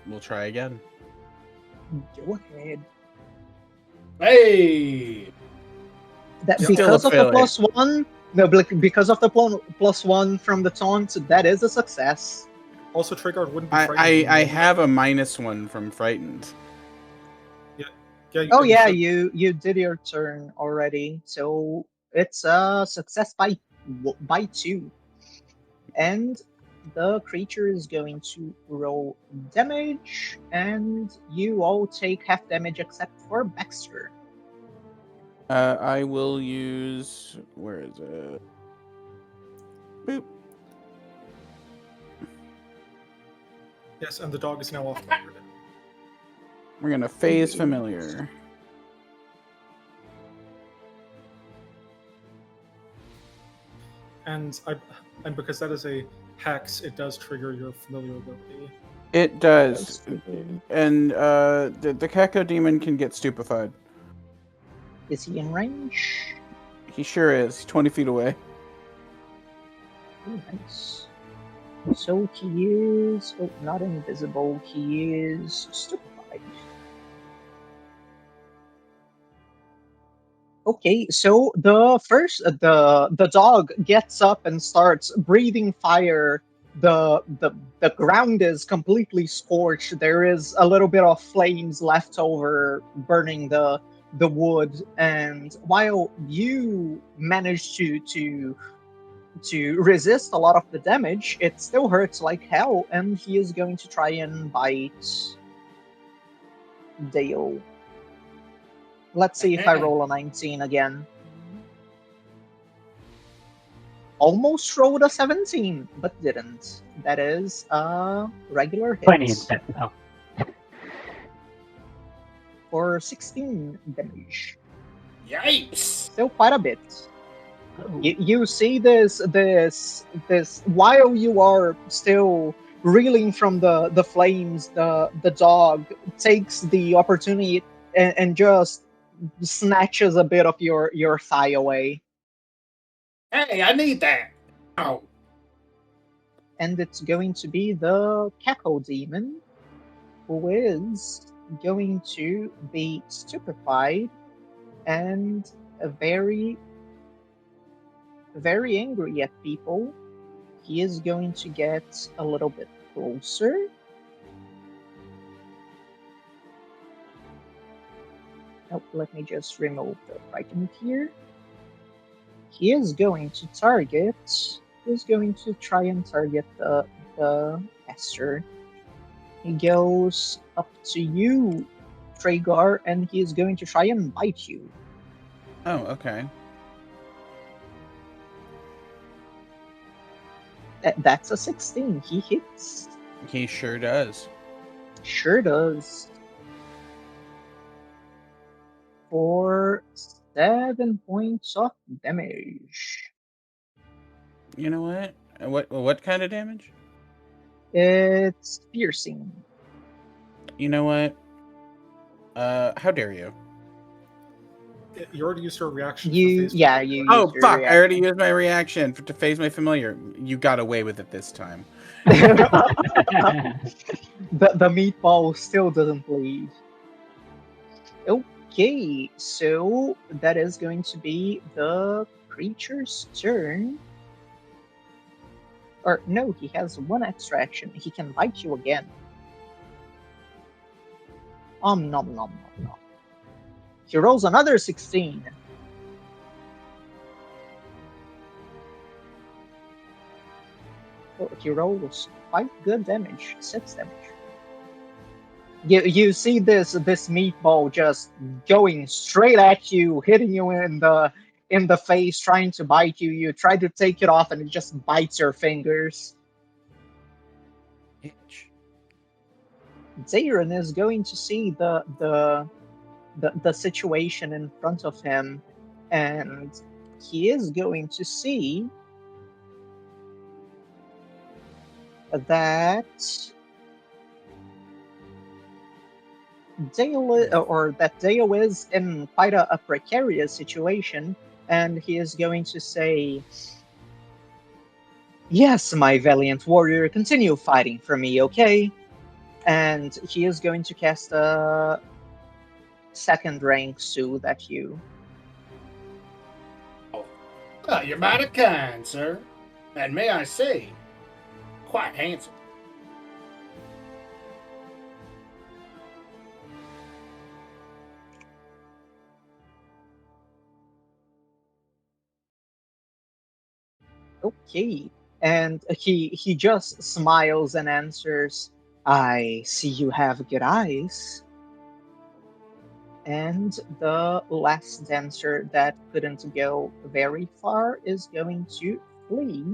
we'll try again. Go ahead. Hey! That Still because a of the failure. +1, no, because of the +1 from the taunt, that is a success. Also, Trigard wouldn't be frightened. I have a -1 from frightened. Yeah, Oh you yeah, should. you did your turn already, so it's a success by 2, and the creature is going to roll damage, and you all take half damage except for Baxter. I will use. Where is it? Boop. Yes, and the dog is now off guard. We're gonna phase familiar. And because that is a hex, it does trigger your familiar ability. It does, and the Keko demon can get stupefied. Is he in range? He sure is. He's 20 feet away. Oh, nice. So he is not invisible. He is stupefied. Okay, so the dog gets up and starts breathing fire. The ground is completely scorched. There is a little bit of flames left over, burning the wood. And while you manage to resist a lot of the damage, it still hurts like hell. And he is going to try and bite Dale. Let's see if I roll a 19 again. Almost rolled a 17, but didn't. That is a regular hit. 20 instead. Oh. For 16 damage. Yipes! Still quite a bit. Oh. You see this while you are still reeling from the flames, the dog takes the opportunity and just snatches a bit of your thigh away. Hey, I need that! Oh. And it's going to be the Cackle Demon, who is going to be stupefied and very, very angry at people. He is going to get a little bit closer. Oh, let me just remove the frightened here. He is going to target. He's going to try and target the caster. He goes up to you, Tragar, and he is going to try and bite you. Oh, okay. That's a 16. He hits. He sure does. Sure does. For 7 points of damage. You know what? What kind of damage? It's piercing. You know what? How dare you? You already used your reaction. You for phase you. Oh used your fuck! I reaction. already used my reaction to phase my familiar. You got away with it this time. the meatball still doesn't bleed. Okay, so that is going to be the creature's turn. Or no, he has one extra action. He can bite you again. Nom nom nom nom. He rolls another 16. Oh, he rolls quite good damage, 6 damage. You see this meatball just going straight at you, hitting you in the face, trying to bite you. You try to take it off, and it just bites your fingers. Bitch. Zayron is going to see the situation in front of him, and he is going to see that Dale is in quite a precarious situation, and he is going to say, "Yes, my valiant warrior, continue fighting for me, okay? and he is going to cast a second rank soothe at you. Well, you're mighty kind, sir. And may I say, quite handsome. Okay. And he just smiles and answers, I see you have good eyes. And the last dancer that couldn't go very far is going to flee.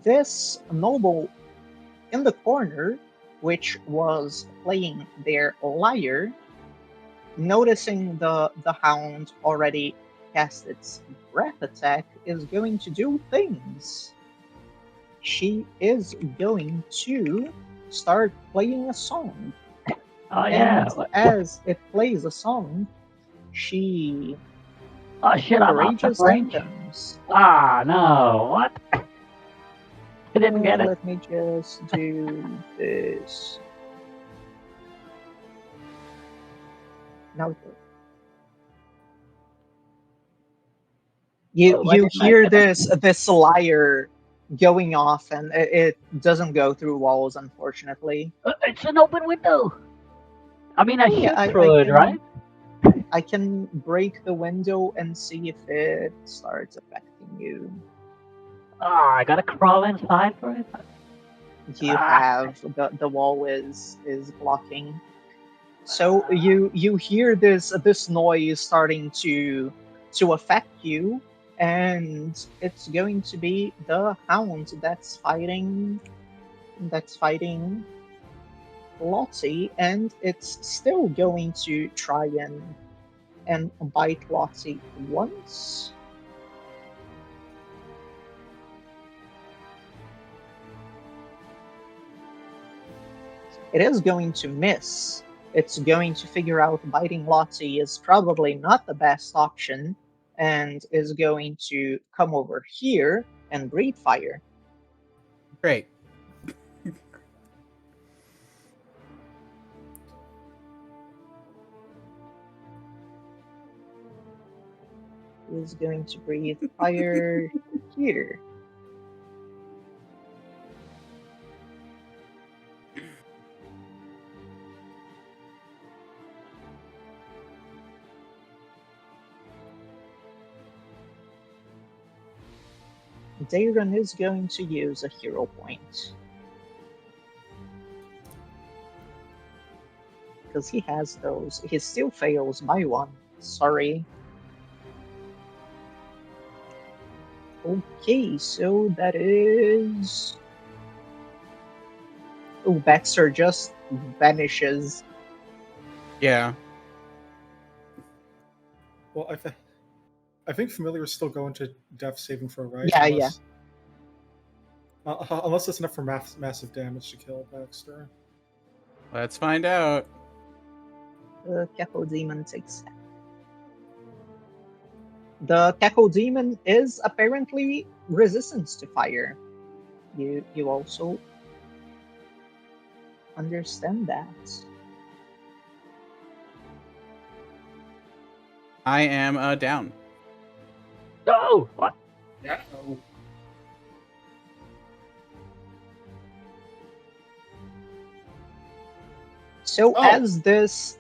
This noble in the corner, which was playing their lyre, noticing the hound already cast its breath attack, is going to do things. She is going to start playing a song. Oh yeah. And as it plays a song, she Oh shit, I'm out of rages range. anthems. Ah, no, what? I didn't get it. Let me just do this. Now you Oh, I didn't hear like it. this lyre going off, and it doesn't go through walls, unfortunately. It's an open window. I mean, I Oh, yeah, shoot through it, right? I can break the window and see if it starts affecting you. Ah, I gotta crawl inside for it. You have the wall is blocking. So you hear this noise starting to affect you, and it's going to be the hound that's fighting Lottie, and it's still going to try and bite Lottie once. It is going to miss. It's going to figure out biting Lottie is probably not the best option, and is going to come over here and breathe fire. Great. Is going to breathe fire here. Darren is going to use a hero point. Because he has those. He still fails by one. Sorry. Okay, so that is... Oh, Baxter just vanishes. Yeah. Well, I think Familiar is still going to death saving throw, right? Yeah, unless, unless it's enough for massive damage to kill Baxter. Let's find out. The Capo Demon takes that. The Capo Demon is apparently resistant to fire. You also understand that. I am down. Oh, what? Yeah. So as this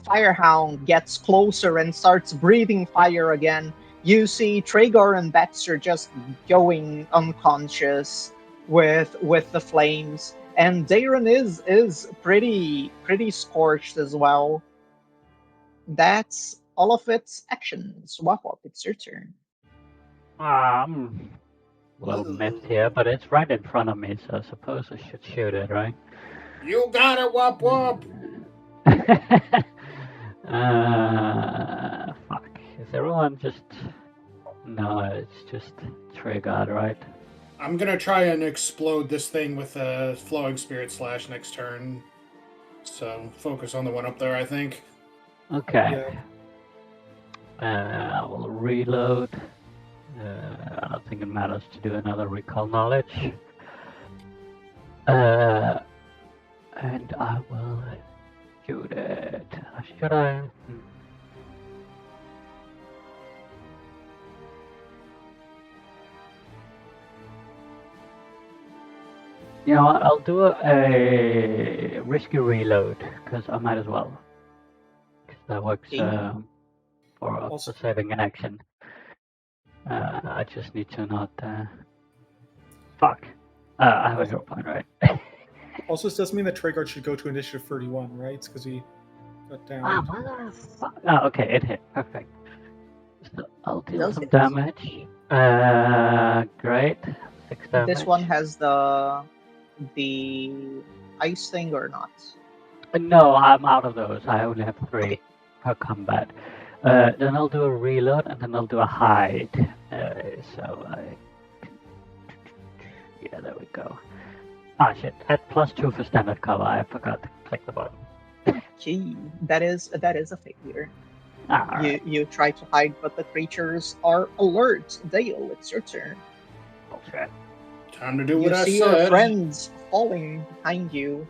firehound gets closer and starts breathing fire again, you see Tragar and Baxter just going unconscious with the flames, and Darren is pretty scorched as well. That's all of its actions. Wap, it's your turn. I'm a little missed here, but it's right in front of me, so I suppose I should shoot it, right? You got it, Wop Wop! Fuck. Is everyone just... No, it's just triggered, right? I'm gonna try and explode this thing with a Flowing Spirit Slash next turn. So focus on the one up there, I think. Okay. I will reload. I don't think it matters to do another recall knowledge. And I will shoot it. Should I? You know what? I'll do a risky reload because I might as well. 'Cause that works for Also- saving an action. I just need to not. Fuck. I have a hero point, right? Also, this does mean that Treyguard should go to initiative 31, right? Because he got down. Ah, motherfuck. Oh, okay, it hit. Perfect. So I'll deal Does some it? damage. Great. 6 damage. This one has the ice thing or not? No, I'm out of those. I only have 3 per combat. Then I'll do a reload and then I'll do a hide. Yeah, there we go. Ah, shit. At +2 for standard cover. I forgot to click the button. Gee, that is a failure. Ah, alright. You try to hide, but the creatures are alert. Dale, it's your turn. Bullshit. Time to do You what I see your said. friends falling behind you.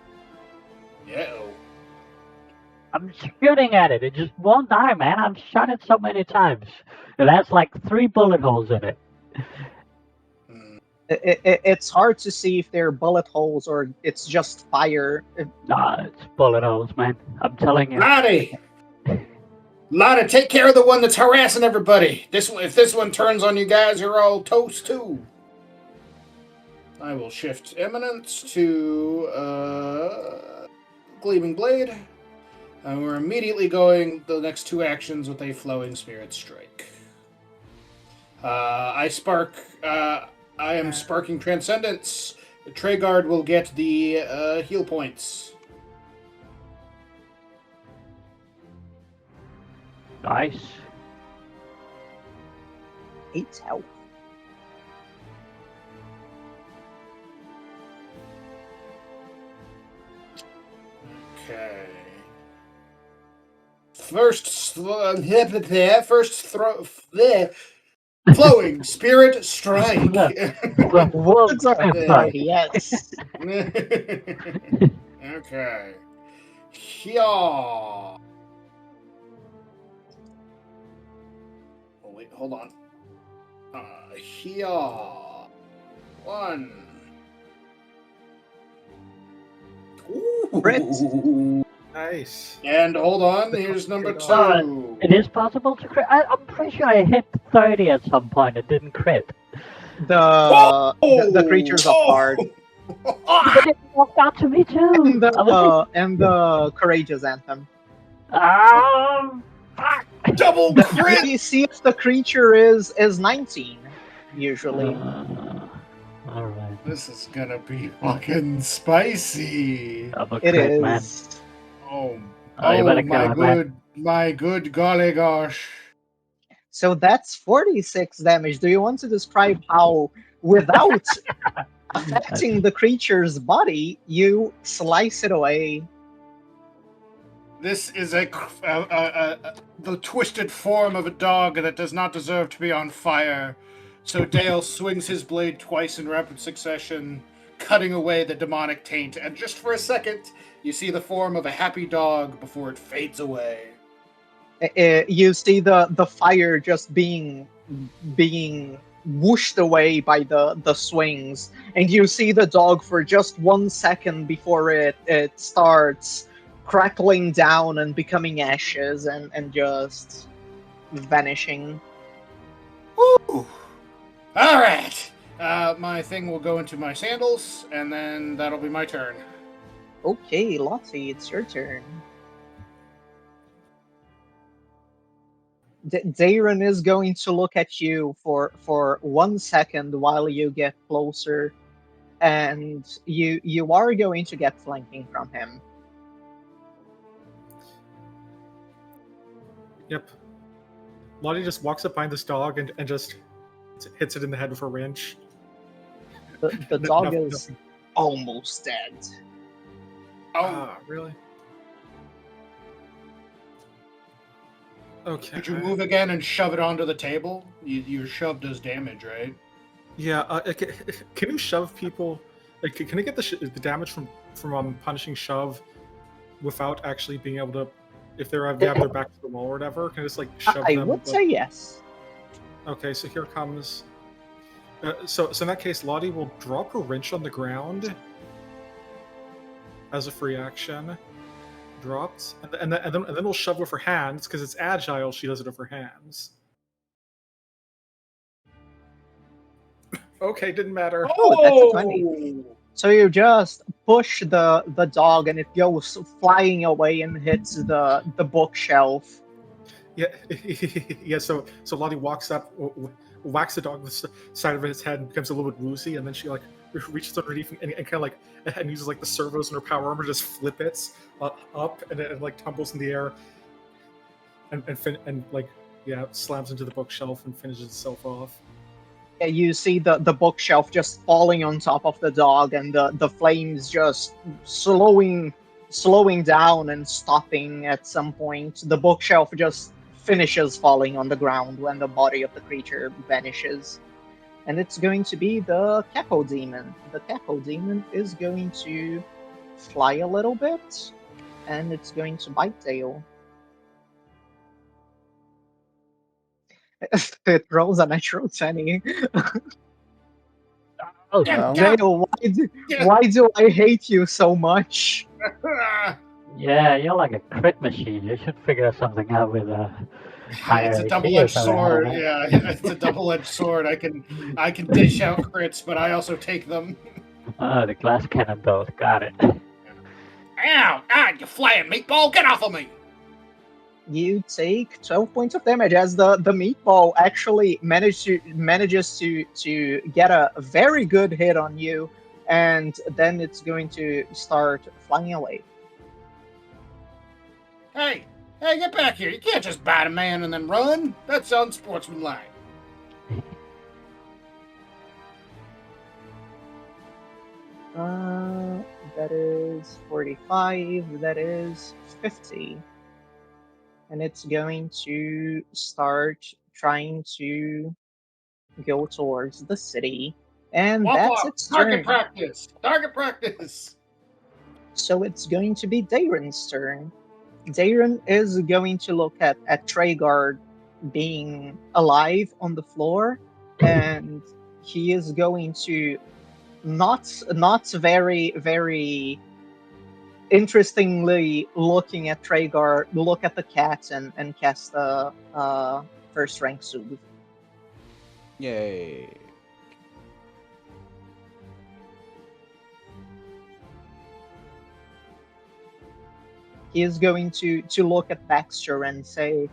Yeah. I'm shooting at it. It just won't die, man. I've shot it so many times. It has like 3 bullet holes in it. It's hard to see if they're bullet holes or it's just fire. Nah, it's bullet holes, man. I'm telling you. Lottie! Lottie, take care of the one that's harassing everybody. If this one turns on you guys, you're all toast too. I will shift Eminence to Gleaming Blade. And we're immediately going the next 2 actions with a Flowing Spirit Strike. I am sparking Transcendence. Treyguard will get the heal points. Nice. 8 health. Okay. Flowing Spirit Strike. Whoa, It's a fuck. yes. Okay. Yeah. Oh wait, hold on. Here. 1. Crit. Nice. And hold on, here's number 2. It is possible to crit. I'm pretty sure I hit 30 at some point. It didn't crit. The creatures of hard But it walked out to me too. and the courageous anthem. Fuck. Double The crit! DC of the creature is 19 usually. Alright. This is gonna be fucking spicy. Double It crit, man. is. Oh, You better kill it, man. my good golly gosh. So that's 46 damage. Do you want to describe how, without affecting the creature's body, you slice it away? This is the twisted form of a dog that does not deserve to be on fire. So Dale swings his blade twice in rapid succession, cutting away the demonic taint, and just for a second, you see the form of a happy dog before it fades away. You see the fire just being whooshed away by the swings, and you see the dog for just 1 second before it starts crackling down and becoming ashes and just vanishing. Woo! All right. My thing will go into my sandals, and then that'll be my turn. Okay, Lottie, it's your turn. Darren is going to look at you for 1 second while you get closer, and you are going to get flanking from him. Yep. Lottie just walks up behind this dog and just hits it in the head with a wrench. The dog Nothing- is almost dead. Ah, really? Okay. Did you move again and shove it onto the table? Your shove does damage, right? Yeah. Can you shove people? can I get the damage from punishing shove without actually being able to, if they have their back to the wall or whatever? Can I just like shove I them? would say yes. Okay, so here comes. So in that case, Lottie will drop her wrench on the ground as a free action. Dropped, and then we'll shove with her hands because it's agile. She does it with her hands. Okay, didn't matter. Oh, that's a 20. So you just push the dog, and it goes flying away and hits the bookshelf. Yeah, yeah. So Lottie walks up, whacks the dog on the side of his head, and becomes a little bit woozy, and then she like reaches underneath and kind of like and uses like the servos in her power armor to just flip it up, and it like tumbles in the air, and like slams into the bookshelf and finishes itself off. Yeah, you see the bookshelf just falling on top of the dog, and the flames just slowing down and stopping at some point. The bookshelf just finishes falling on the ground when the body of the creature vanishes. And it's going to be the Capo Demon. The Capo Demon is going to fly a little bit, and it's going to bite Dale. It rolls a natural 20. Oh, Well. Dale, why do I hate you so much? yeah, you're like a crit machine. You should figure something out with higher It's a AC or double-edged something. sword. Yeah, it's a double-edged sword. I can dish out crits, but I also take them. Oh, the glass cannon bolt. Got it. Ow! Ah, you flying meatball! Get off of me! You take 12 points of damage as the meatball actually manages to get a very good hit on you, and then it's going to start flying away. Hey, get back here! You can't just bite a man and then run. That's unsportsmanlike. That is 45. That is 50. And it's going to start trying to go towards the city. And that's its turn. Target practice! So it's going to be Darren's turn. Darren is going to look at Treyguard being alive on the floor, and he is going to not very, very interestingly looking at Treyguard, look at the cat and cast a first rank Soothe. Yay. He is going to look at Baxter and say,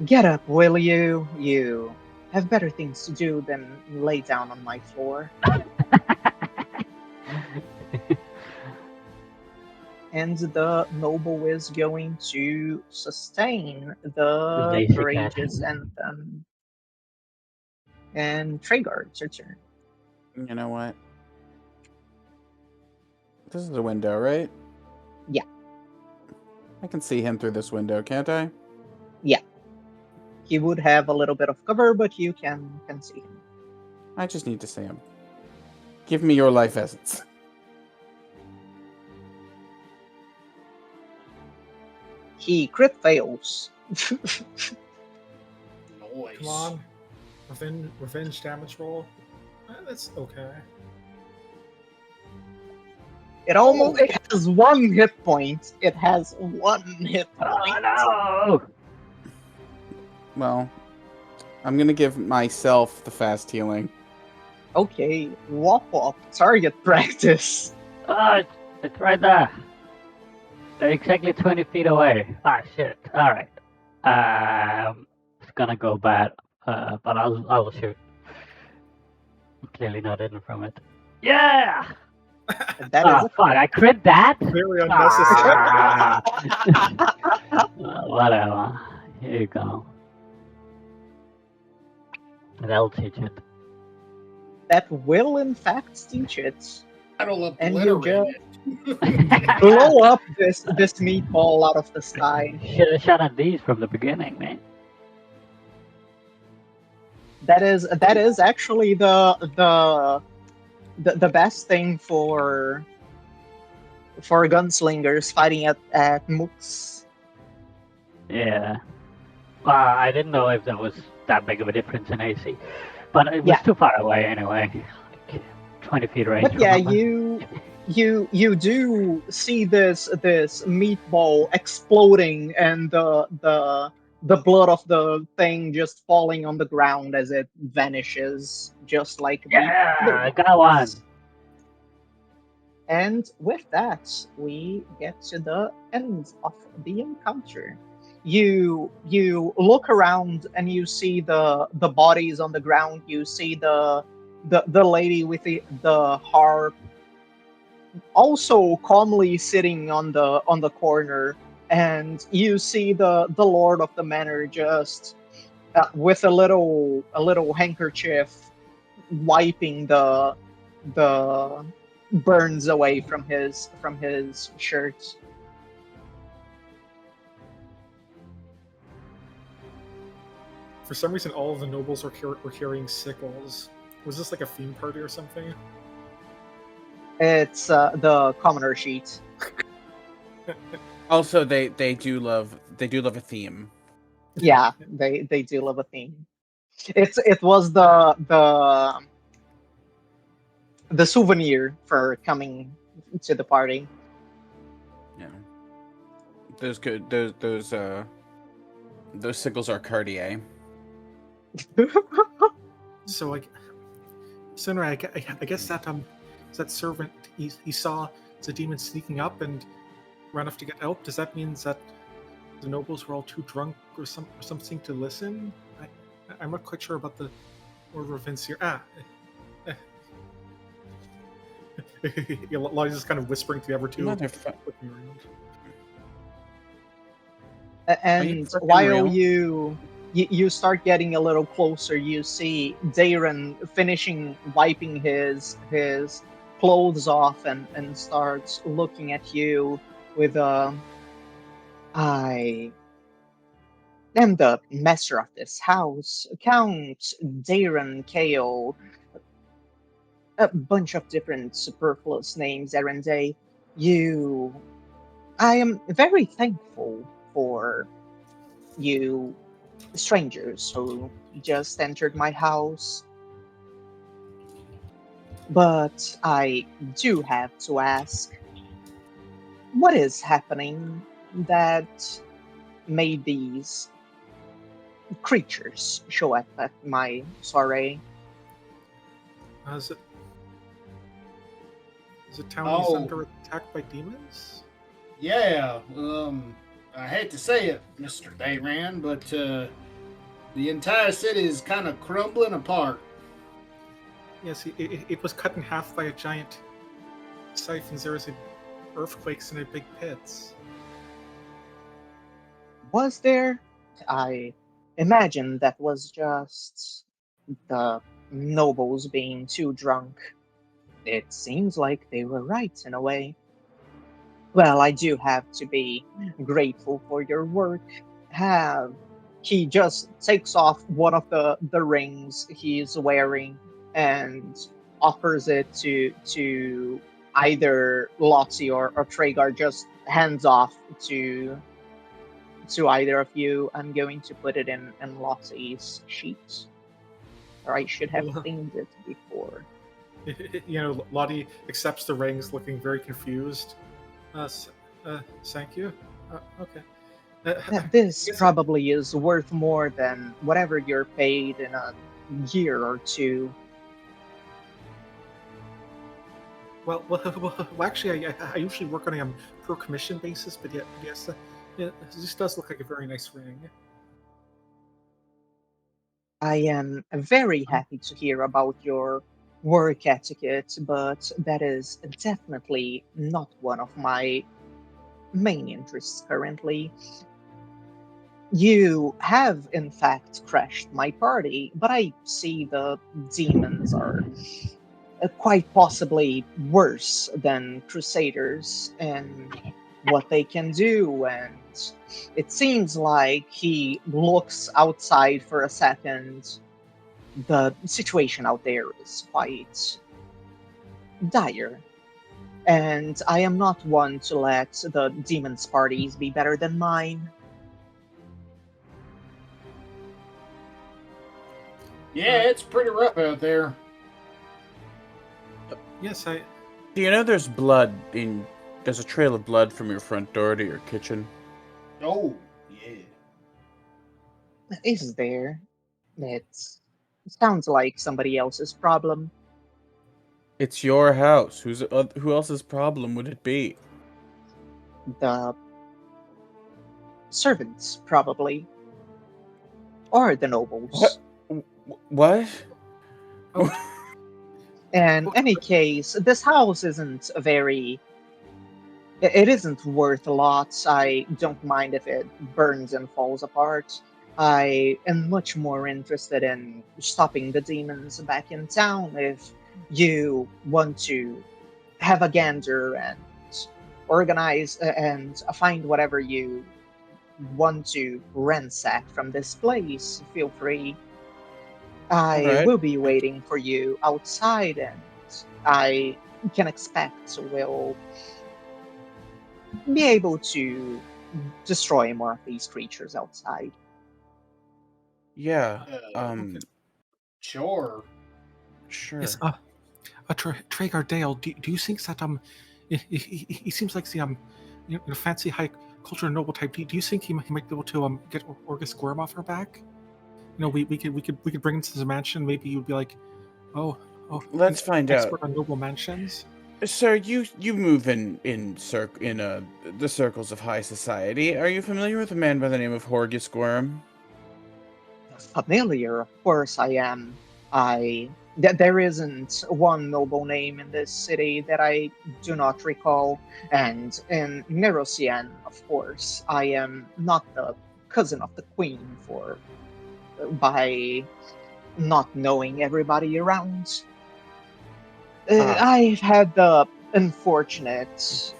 "Get up, will you? You have better things to do than lay down on my floor." And the noble is going to sustain the Courageous Anthem. And Treyguard, it's your turn. You know what? This is a window, right? Yeah. I can see him through this window, can't I? Yeah. He would have a little bit of cover, but you can see him. I just need to see him. Give me your life essence. He crit fails. Noise. Come on. Revenge damage roll. That's okay. It has 1 hit point. It has 1 hit point. Oh, no! Well, I'm gonna give myself the fast healing. Okay, wop, target practice. Oh, it's right there. They're exactly 20 feet away. Ah, shit. Alright. It's gonna go bad, but I will shoot. I'm clearly not in from it. Yeah! That is fuck, I crit that? Very unnecessary. Whatever. Here you go. That'll teach it. that will in fact teach it. That'll And you obliterate it. Blow up this meatball out of the sky. Should have shot at these from the beginning, man. That is actually the the best thing for gunslingers fighting at mooks. Yeah. I didn't know if there was that big of a difference in AC, but it was Yeah. too far away anyway. Like 20 feet range. But yeah, remember? you do see this meatball exploding and the blood of the thing just falling on the ground as it vanishes, just like the Yeah, other I got one. ones. And with that, we get to the end of the encounter. You look around and you see the bodies on the ground. You see the lady with the harp also calmly sitting on the corner, and you see the lord of the manor just with a little handkerchief wiping the burns away from his shirt. For some reason, all of the nobles were carrying sickles. Was this like a theme party or something? It's the commoner sheet. Also, they do love a theme. Yeah, they do love a theme. It was the souvenir for coming to the party. Yeah. Those sickles are Cartier. So like, Sinrai, I guess that servant he saw the demon sneaking up and ran off to get help. Does that mean that the nobles were all too drunk or something to listen? I'm not quite sure about the order of events here. Yeah, Lottie's just kind of whispering to the other two. Motherfucker. Looking around. And fucking while real? you start getting a little closer, you see Darren finishing wiping his clothes off and starts looking at you with I am the master of this house, Count Darren Kale. A bunch of different superfluous names, Erendé. I am very thankful for you strangers who just entered my house. But I do have to ask, what is happening that made these creatures show up at my soiree? Is it town center attacked by demons? Yeah, I hate to say it, Mr. Dayran, but the entire city is kind of crumbling apart. Yes, it was cut in half by a giant siphon. There was earthquakes and big pits. Was there? I imagine that was just the nobles being too drunk. It seems like they were right in a way. Well, I do have to be grateful for your work. He just takes off one of the rings he's wearing and offers it to either Lottie or Traegar, just hands off to either of you. I'm going to put it in Lottie's sheet. Or I should have cleaned it before. Lottie accepts the rings, looking very confused. Thank you. Okay. This probably is worth more than whatever you're paid in a year or two. Well, actually, I usually work on a per commission basis, but yes, this does look like a very nice ring. I am very happy to hear about your work etiquette, but that is definitely not one of my main interests currently. You have, in fact, crashed my party, but I see the demons are quite possibly worse than Crusaders and what they can do, and it seems like he looks outside for a second. The situation out there is quite dire. And I am not one to let the demons' parties be better than mine. Yeah, it's pretty rough out there. Yes, Do you know there's a trail of blood from your front door to your kitchen? Oh, yeah. Is there? It sounds like somebody else's problem. It's your house. Who else's problem would it be? The servants, probably. Or the nobles. What? In any case, this house isn't it isn't worth a lot. I don't mind if it burns and falls apart. I am much more interested in stopping the demons back in town if you want to have a gander and organize and find whatever you want to ransack from this place. Feel free. All I right. will be waiting for you outside, and I can expect we'll be able to destroy more of these creatures outside. Yeah. Okay. Sure. Sure. yes. Traegar Dale, do you think that he seems like the fancy high culture noble type. Do you think he might be able to get Orgus Gorm off her back? We could bring him to the mansion. Maybe you'd be like, oh, Let's find out. expert on noble mansions. Sir, you move in the circles of high society. Are you familiar with a man by the name of Horgus Gorm? Familiar, of course I am. There isn't one noble name in this city that I do not recall, and in Nerosian, of course, I am not the cousin of the queen by not knowing everybody around. I've had the unfortunate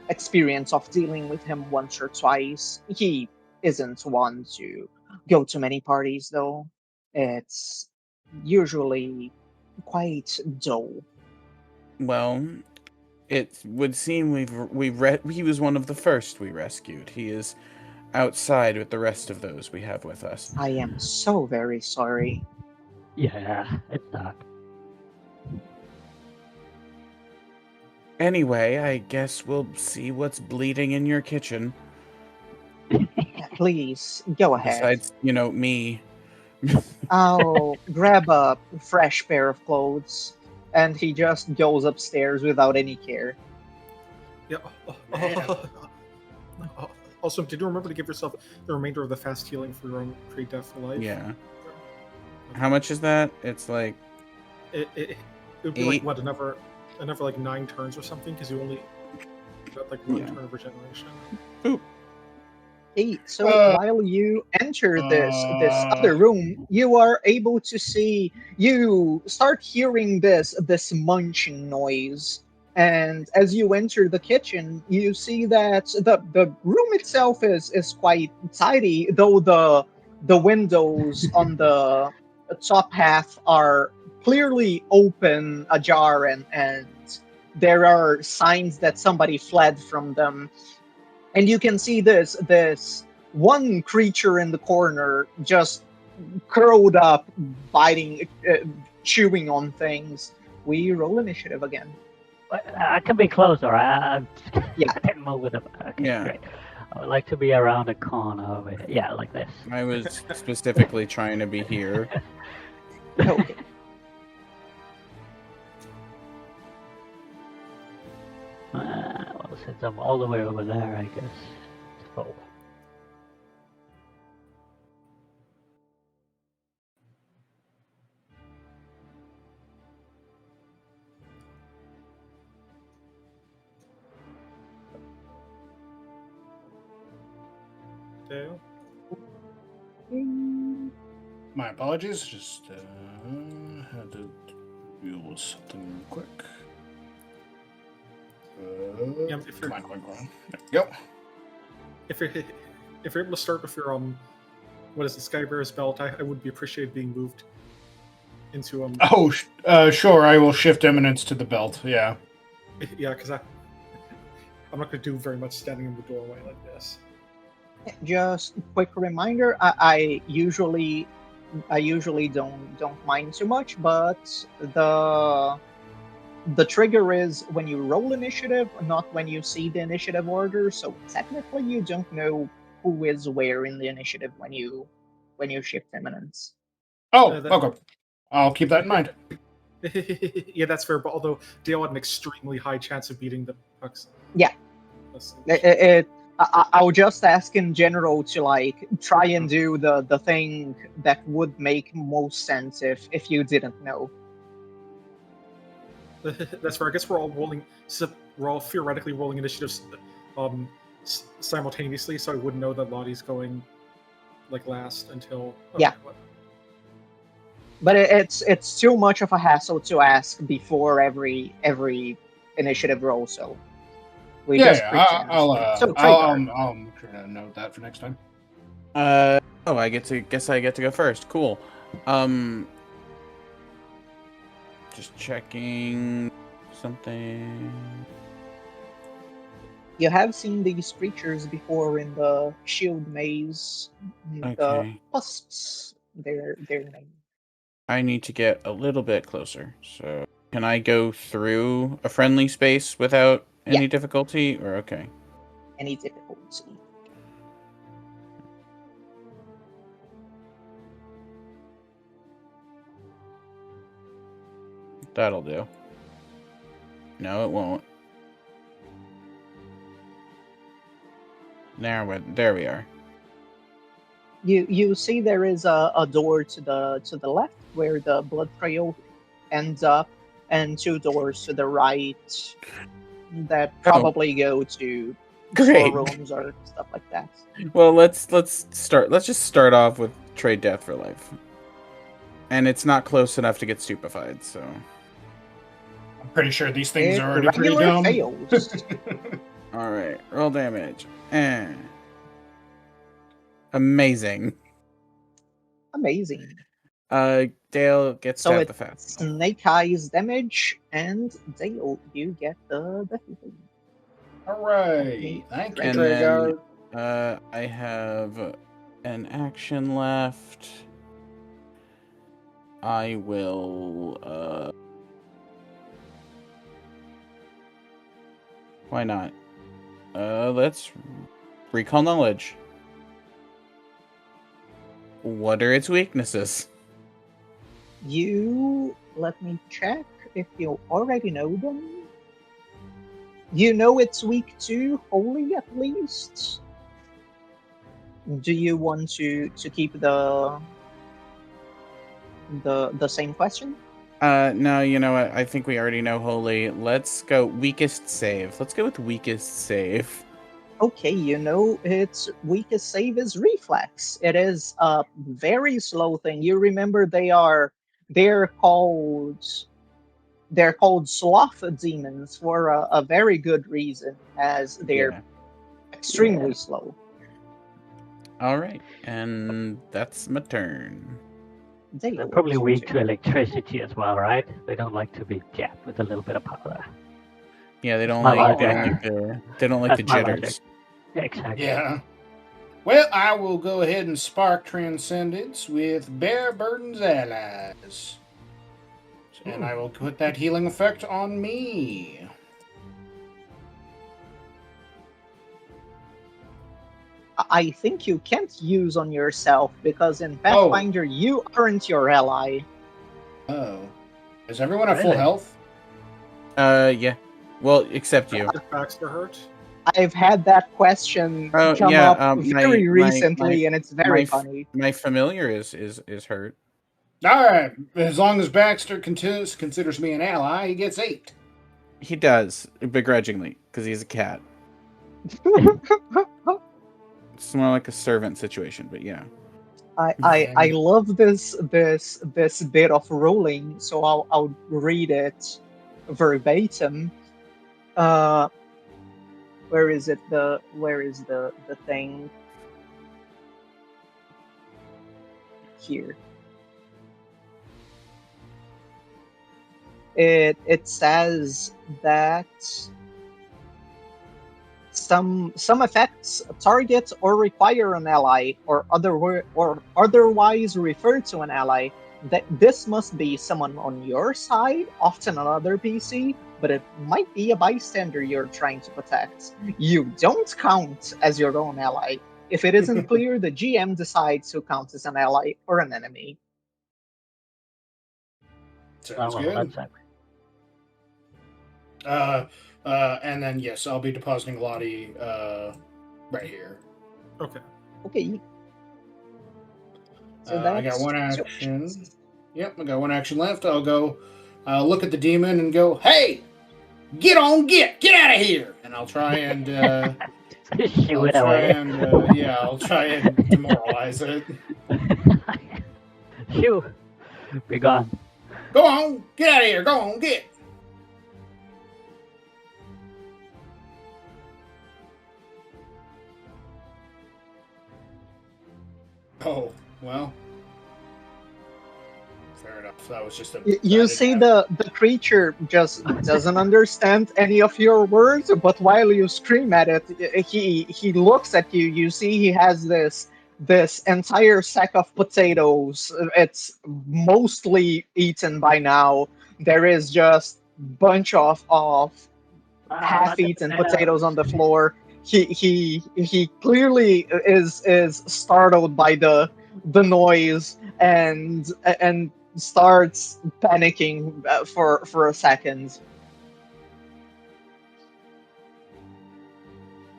experience of dealing with him once or twice. He isn't one to go to many parties, though. It's usually quite dull. Well, it would seem he was one of the first we rescued. He is outside with the rest of those we have with us. I am so very sorry. Yeah, it's not. Anyway, I guess we'll see what's bleeding in your kitchen. Please, go ahead. Besides, me. I'll grab a fresh pair of clothes. And he just goes upstairs without any care. Yeah. Also, did you remember to give yourself the remainder of the fast healing for your own pre-death life? Yeah. How much is that? It's like it would be 8? like what another like 9 turns or something because you only got like 1 turn of regeneration. Boop. Hey, so while you enter this other room, you are able to see, you start hearing this munching noise. And as you enter the kitchen, you see that the room itself is quite tidy, though the windows on the top half are clearly open, ajar, and there are signs that somebody fled from them. And you can see this one creature in the corner just curled up, biting, chewing on things. We roll initiative again. I can be closer. Yeah. I can move with him. Okay, Yeah. great. I would like to be around a corner of it. Yeah, like this. I was specifically trying to be here. Okay. Well, since I'm all the way over there, I guess. Oh. Dale? My apologies. Just had to deal with something real quick. Yeah, if you're- Come on. There we go. If you're able to start with your what is the Skybearer's belt, I would be appreciated being moved. into him. Oh, sure. I will shift eminence to the belt. Yeah. Yeah, because I'm not going to do very much standing in the doorway like this. Just a quick reminder, I usually don't mind too much, but the trigger is when you roll initiative, not when you see the initiative order. So technically, you don't know who is where in the initiative when you shift eminence. Oh, that- okay. I'll keep that in mind. Yeah, that's fair. But although Dale had an extremely high chance of beating the pucks. Yeah. I'll just ask in general to like try and do the thing that would make most sense if you didn't know. That's fair. I guess we're all rolling. We're all theoretically rolling initiatives simultaneously, so I wouldn't know that Lottie's going like last until. Yeah. But it's too much of a hassle to ask before every initiative roll. So we just pretend. I'll make sure to note that for next time. I get to go first. Cool. Just checking something. You have seen these creatures before in the shield maze. Okay. The pusps, their name. I need to get a little bit closer. So, can I go through a friendly space without any difficulty? Or okay. Any difficulty. That'll do. No, it won't. There we are. You see there is a door to the left where the blood trail ends up, and two doors to the right that probably go to storerooms or stuff like that. Well, let's just start off with trade death for life. And it's not close enough to get stupefied, so I'm pretty sure these things are already pretty dumb. Fails. Alright, roll damage. Amazing. Amazing. Dale gets So stabbed the it's fast. Snake Eyes damage, and Dale, you get the healing. Alright. Thank you, And Treyguard. then, I have an action left. I will, why not? Let's recall knowledge. What are its weaknesses? Let me check if you already know them. You know it's weak to holy at least. Do you want to keep the same question? No, you know what? I think we already know holy. Let's go weakest save. Let's go with weakest save. Okay, you know its weakest save is reflex. It is a very slow thing. You remember they're called sloth demons for a very good reason, as they're extremely slow. All right, and that's my turn. They're probably weak to electricity as well, right? They don't like to be jabbed with a little bit of powder. Yeah, they don't My like logic. the That's my jitters. logic. Exactly. Yeah. Well, I will go ahead and spark Transcendence with Bear Burden's allies. And I will put that healing effect on me. I think you can't use on yourself because in Pathfinder you aren't your ally. Oh. Is everyone at full health? Yeah. Well, except you. Is Baxter hurt? I've had that question come up very recently, and it's very funny. My familiar is hurt. All right. As long as Baxter considers me an ally, he gets 8. He does, begrudgingly, because he's a cat. It's more like a servant situation, but yeah. I love this bit of rolling, so I'll read it verbatim. Where is the thing? Here. it says that some effects target or require an ally or otherwise refer to an ally. That this must be someone on your side, often another PC, but it might be a bystander you're trying to protect. You don't count as your own ally. If it isn't clear, the GM decides who counts as an ally or an enemy. Sounds well, good. that's it. And then yes, I'll be depositing Lottie right here. Okay. Okay. So I got that's one two action. actions. Yep, I got one action left. I'll go look at the demon and go, "Hey, get out of here!" And I'll try and Shoo it away. I'll try and demoralize it. Shoo! Be gone. Go on, get out of here. Go on, get. Oh, well. Fair enough. That was just a... You see the creature just doesn't understand any of your words, but while you scream at it, he looks at you. You see he has this entire sack of potatoes. It's mostly eaten by now. There is just bunch of half-eaten potatoes on the floor. He clearly is startled by the noise and starts panicking for a second.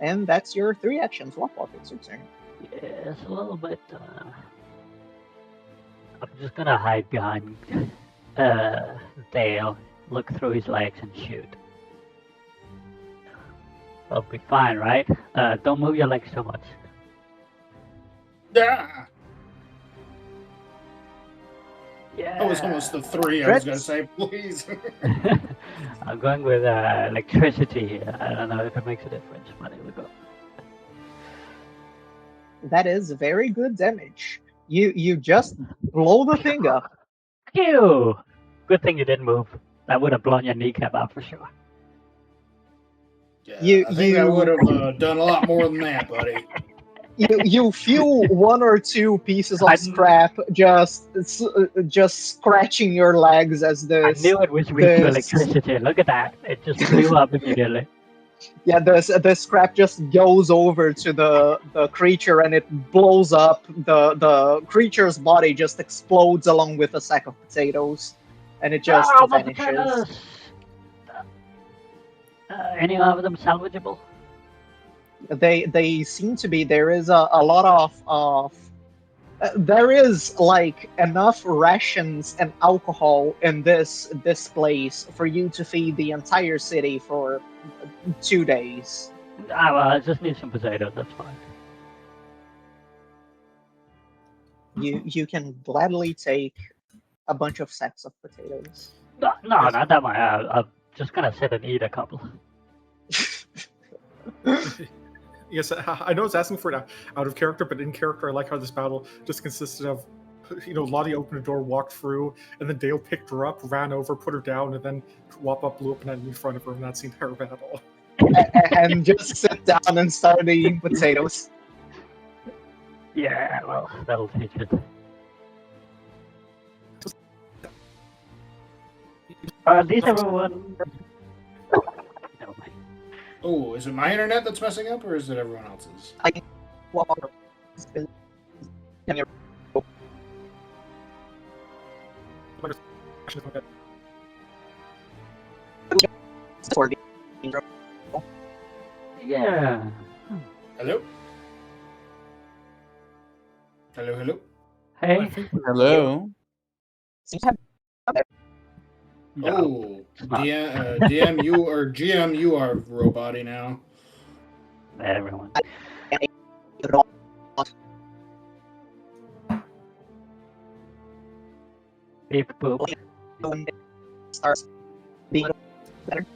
And that's your 3 actions. Lockwalk, it's your turn. Yes, a little bit. I'm just gonna hide behind Dale, look through his legs, and shoot. I'll be fine, right? Don't move your legs too much. Yeah. Yeah. That was almost the 3 I was going to say, please. I'm going with electricity here. I don't know if it makes a difference, but here we go. That is very good damage. You just blow the thing up. Phew! Good thing you didn't move. That would have blown your kneecap out for sure. Yeah, I think I would have done a lot more than that, buddy. You feel 1 or 2 pieces of scrap just scratching your legs as this. I knew it was weak to electricity. Look at that. It just blew up immediately. Yeah, the scrap just goes over to the creature and it blows up. The creature's body just explodes along with a sack of potatoes, and it just vanishes. Any of them salvageable? They seem to be. There is a lot of there is like enough rations and alcohol in this place for you to feed the entire city for 2 days. Ah, well, I just need some potatoes. That's fine. You can gladly take a bunch of sacks of potatoes. No, not that much. I'm just gonna sit and eat a couple. Yes, I know it's asking for it out of character, but in character, I like how this battle just consisted of, Lottie opened a door, walked through, and then Dale picked her up, ran over, put her down, and then Wappa blew up an enemy in front of her, and that's the entire battle. And just sit down and start eating potatoes. Yeah, well, that'll teach it. These everyone. Never mind. Oh, is it my internet that's messing up, or is it everyone else's? Yeah. Hello? Hello? Hey. Hello. Oh, DM, you or GM, you are robot-y now. Everyone. Beep boop. Starts being better.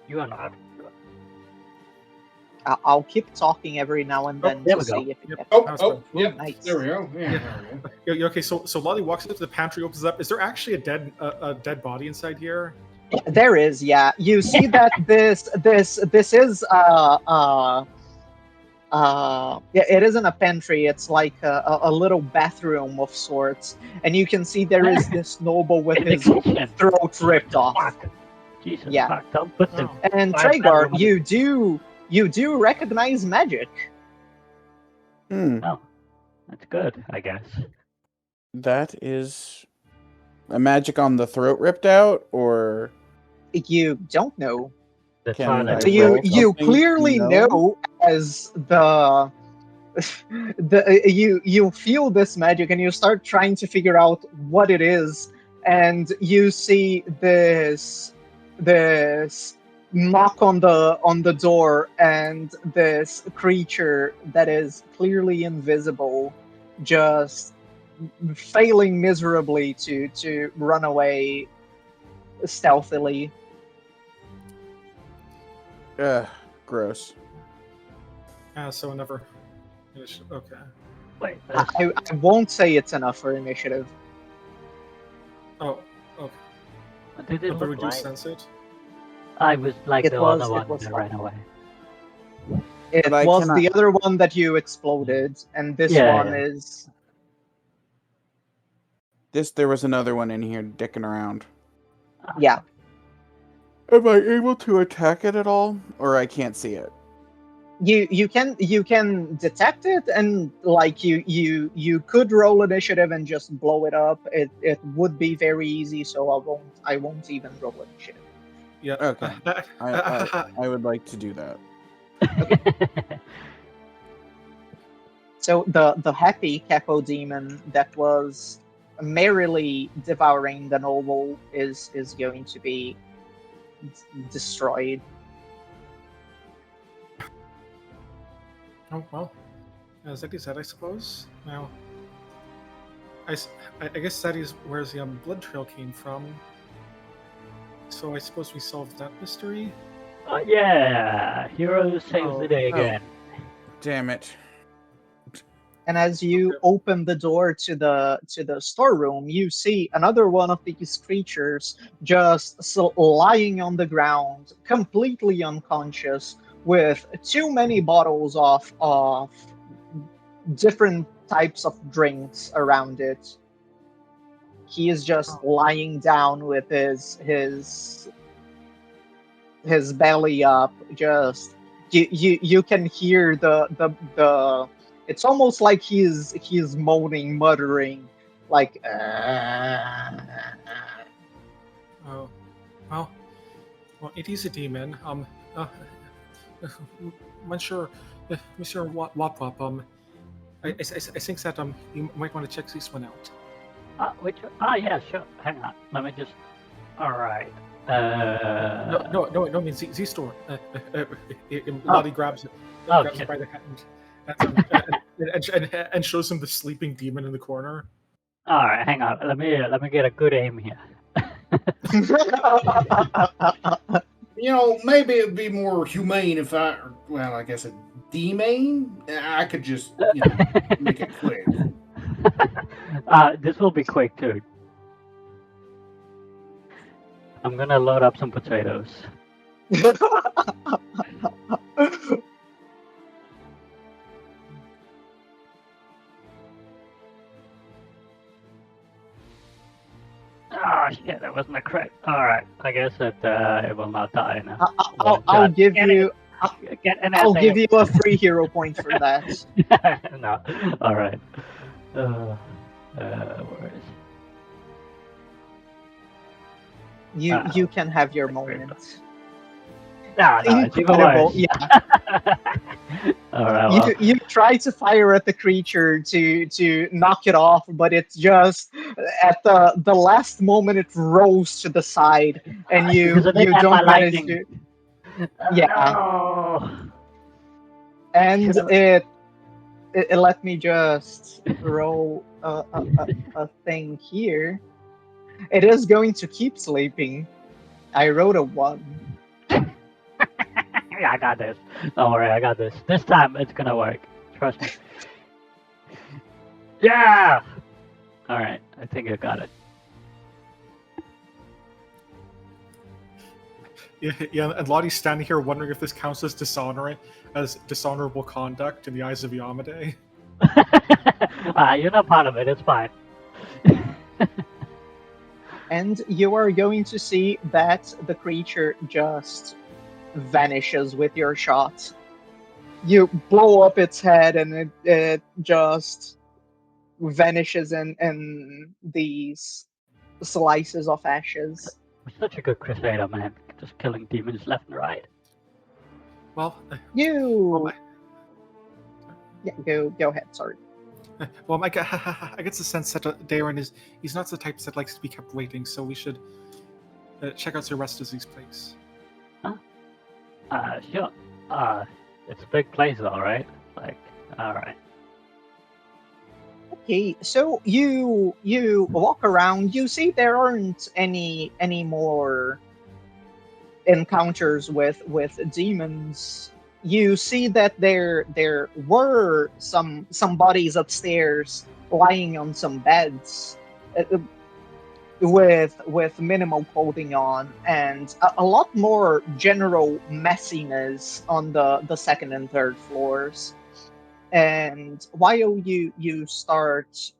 You are not. I'll keep talking every now and then there to we go. see if it Yep. gets. Oh, yep. Nice. There we go. Yeah, there we go. Yeah, okay, so Lottie walks into the pantry, opens it up. Is there actually a dead body inside here? There is, yeah. You see that this is yeah, it isn't a pantry. It's like a little bathroom of sorts, and you can see there is this noble with In the his kitchen. throat ripped off. Fuck. Jesus, Yeah. fuck. Don't put the... Oh. And Five Tragar, bedroom. you do recognize magic. Oh, that's good, I guess. That is a magic on the throat ripped out, or You don't know. The Can toilet. I So you roll you something clearly to know as the you feel this magic and you start trying to figure out what it is, and you see this knock on the door, and this creature that is clearly invisible just failing miserably to run away stealthily. gross. So never. Okay. Wait, I won't say it's enough for initiative. Oh, okay. what did it But we look do like? sense it. I was like It the was- other it one was that fine. ran away. It But I was cannot- the other one that you exploded, and this Yeah, one yeah. is There was another one in here dicking around. yeah. Am I able to attack it at all, or I can't see it? You can detect it, and like you could roll initiative and just blow it up. It would be very easy, so I won't even roll initiative. Yeah. Okay. I would like to do that. So the happy capo demon that was merrily devouring the noble is going to be destroyed. Oh well, as Eddie said, I suppose. Now, I guess that is where the blood trail came from. So I suppose we solved that mystery. Yeah, hero saves Oh, the day again. Damn it. And as you open the door to the storeroom, you see another one of these creatures just lying on the ground, completely unconscious, with too many bottles of different types of drinks around it. He is just lying down with his belly up. Just you can hear the it's almost like he's moaning, muttering, like. Oh, well, it is a demon. Monsieur Wop Wop. I think that you might want to check this one out. Yeah, sure. Hang on. Let me just. All right. No, means Z store. Lottie grabs it, grabs shit. it by the hand, and shows him the sleeping demon in the corner. All right. Hang on. Let me get a good aim here. You know, maybe it'd be more humane if I guess a demane. I could just, make it quick. This will be quick too. I'm gonna load up some potatoes. Oh shit, that wasn't a crit. Alright, I guess it will not die now. I'll give you Get an I'll essay. give you a free hero point for that. No, alright. Where is You can have your moment. No, it's even Incredible, worse. yeah. Alright, well. You try to fire at the creature to knock it off, but it's just at the last moment it rolls to the side, and you Because of it and don't my manage lightning. to. Yeah. No. And Should've- it let me just roll a thing here. It is going to keep sleeping. I wrote a 1. I got this. Don't worry, I got this. This time it's gonna work. Trust me. Yeah! Alright, I think I got it. Yeah, and Lottie's standing here wondering if this counts as dishonorable conduct in the eyes of Yamade. You're not part of it, it's fine. And you are going to see that the creature just vanishes with your shot. You blow up its head and it just vanishes in these slices of ashes. We're such a good crusader, man. Just killing demons left and right. Well, You... Yeah, go ahead, sorry. well, I get the sense that Darren he's not the type that likes to be kept waiting, so we should check out the rest of these place. Sure. It's a big place though, right? Like, alright. Okay, so you walk around, you see there aren't any more encounters with demons. You see that there were some bodies upstairs lying on some beds with minimal clothing on, and a lot more general messiness on the second and third floors. And while you start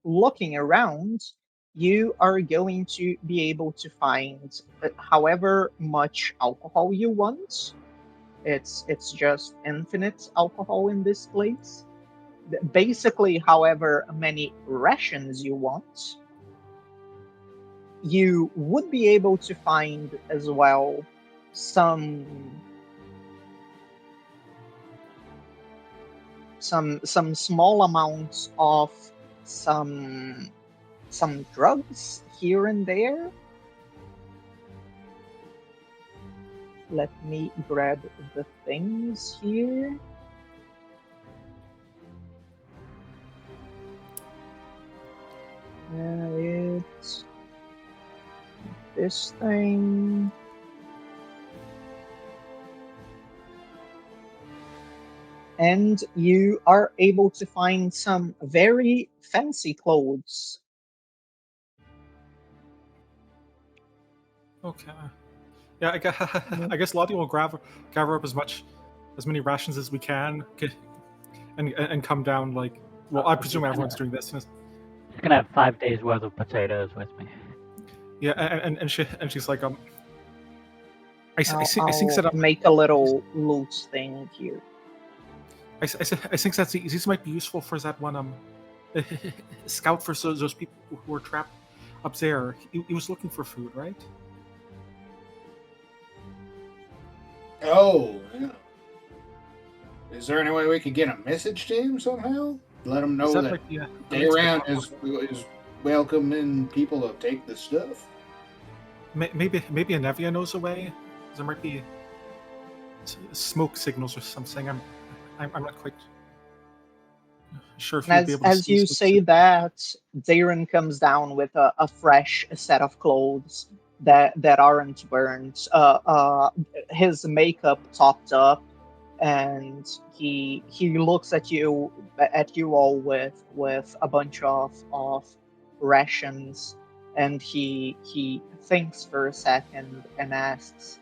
looking around, you are going to be able to find however much alcohol you want. It's just infinite alcohol in this place. Basically, however many rations you want. You would be able to find as well some small amounts of some drugs here and there. Let me grab the things here. It's this thing. And you are able to find some very fancy clothes. Okay. Yeah, I guess Lottie will gather up as many rations as we can, and come down. Like, well, I presume everyone's doing this. I'm gonna have 5 days worth of potatoes with me. Yeah, and she's like, I think I'll that make a little loot thing here. I think that these might be useful for that one scout for those people who were trapped up there. He was looking for food, right? Oh, yeah. Is there any way we could get a message to him somehow? Let him know that Darren is welcoming people to take the stuff? Maybe Anevia knows a way. There might be smoke signals or something. I'm not quite sure if you'd be able to As you say that, Darren comes down with a fresh set of clothes that aren't burned. His makeup topped up, and he looks at you all with a bunch of rations, and he thinks for a second and asks,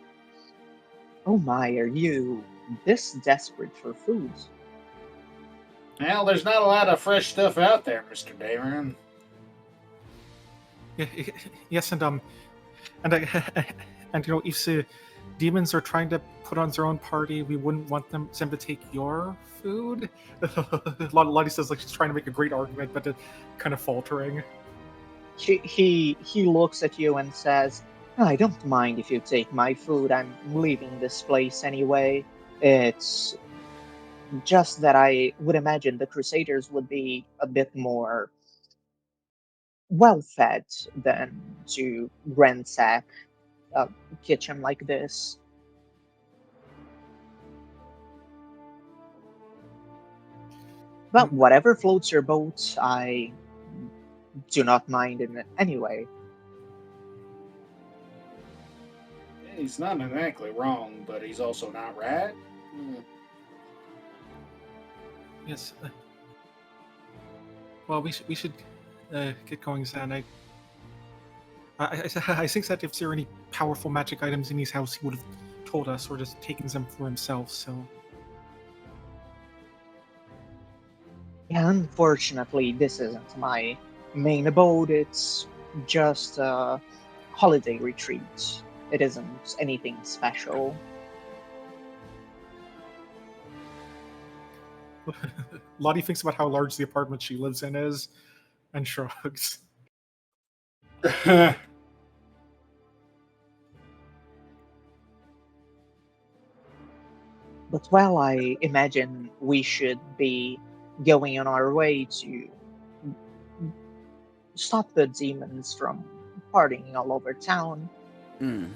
"Oh my, are you this desperate for food?" Well, there's not a lot of fresh stuff out there, Mr. Darren. Yes, and you know, if the demons are trying to put on their own party, we wouldn't want them to take your food. Lottie says like she's trying to make a great argument, but kind of faltering. He looks at you and says, "I don't mind if you take my food. I'm leaving this place anyway. It's just that I would imagine the Crusaders would be a bit more well-fed than to ransack a kitchen like this." But whatever floats your boat, I do not mind in any way. He's not exactly wrong, but he's also not right. Yes. Well, we should get going, Zan. I think that if there are any powerful magic items in his house, he would have told us or just taken them for himself. So Yeah, unfortunately, this isn't my main abode. It's just a holiday retreat. It isn't anything special. Lottie thinks about how large the apartment she lives in is, and shrugs. But while I imagine we should be going on our way to stop the demons from partying all over town, Mm.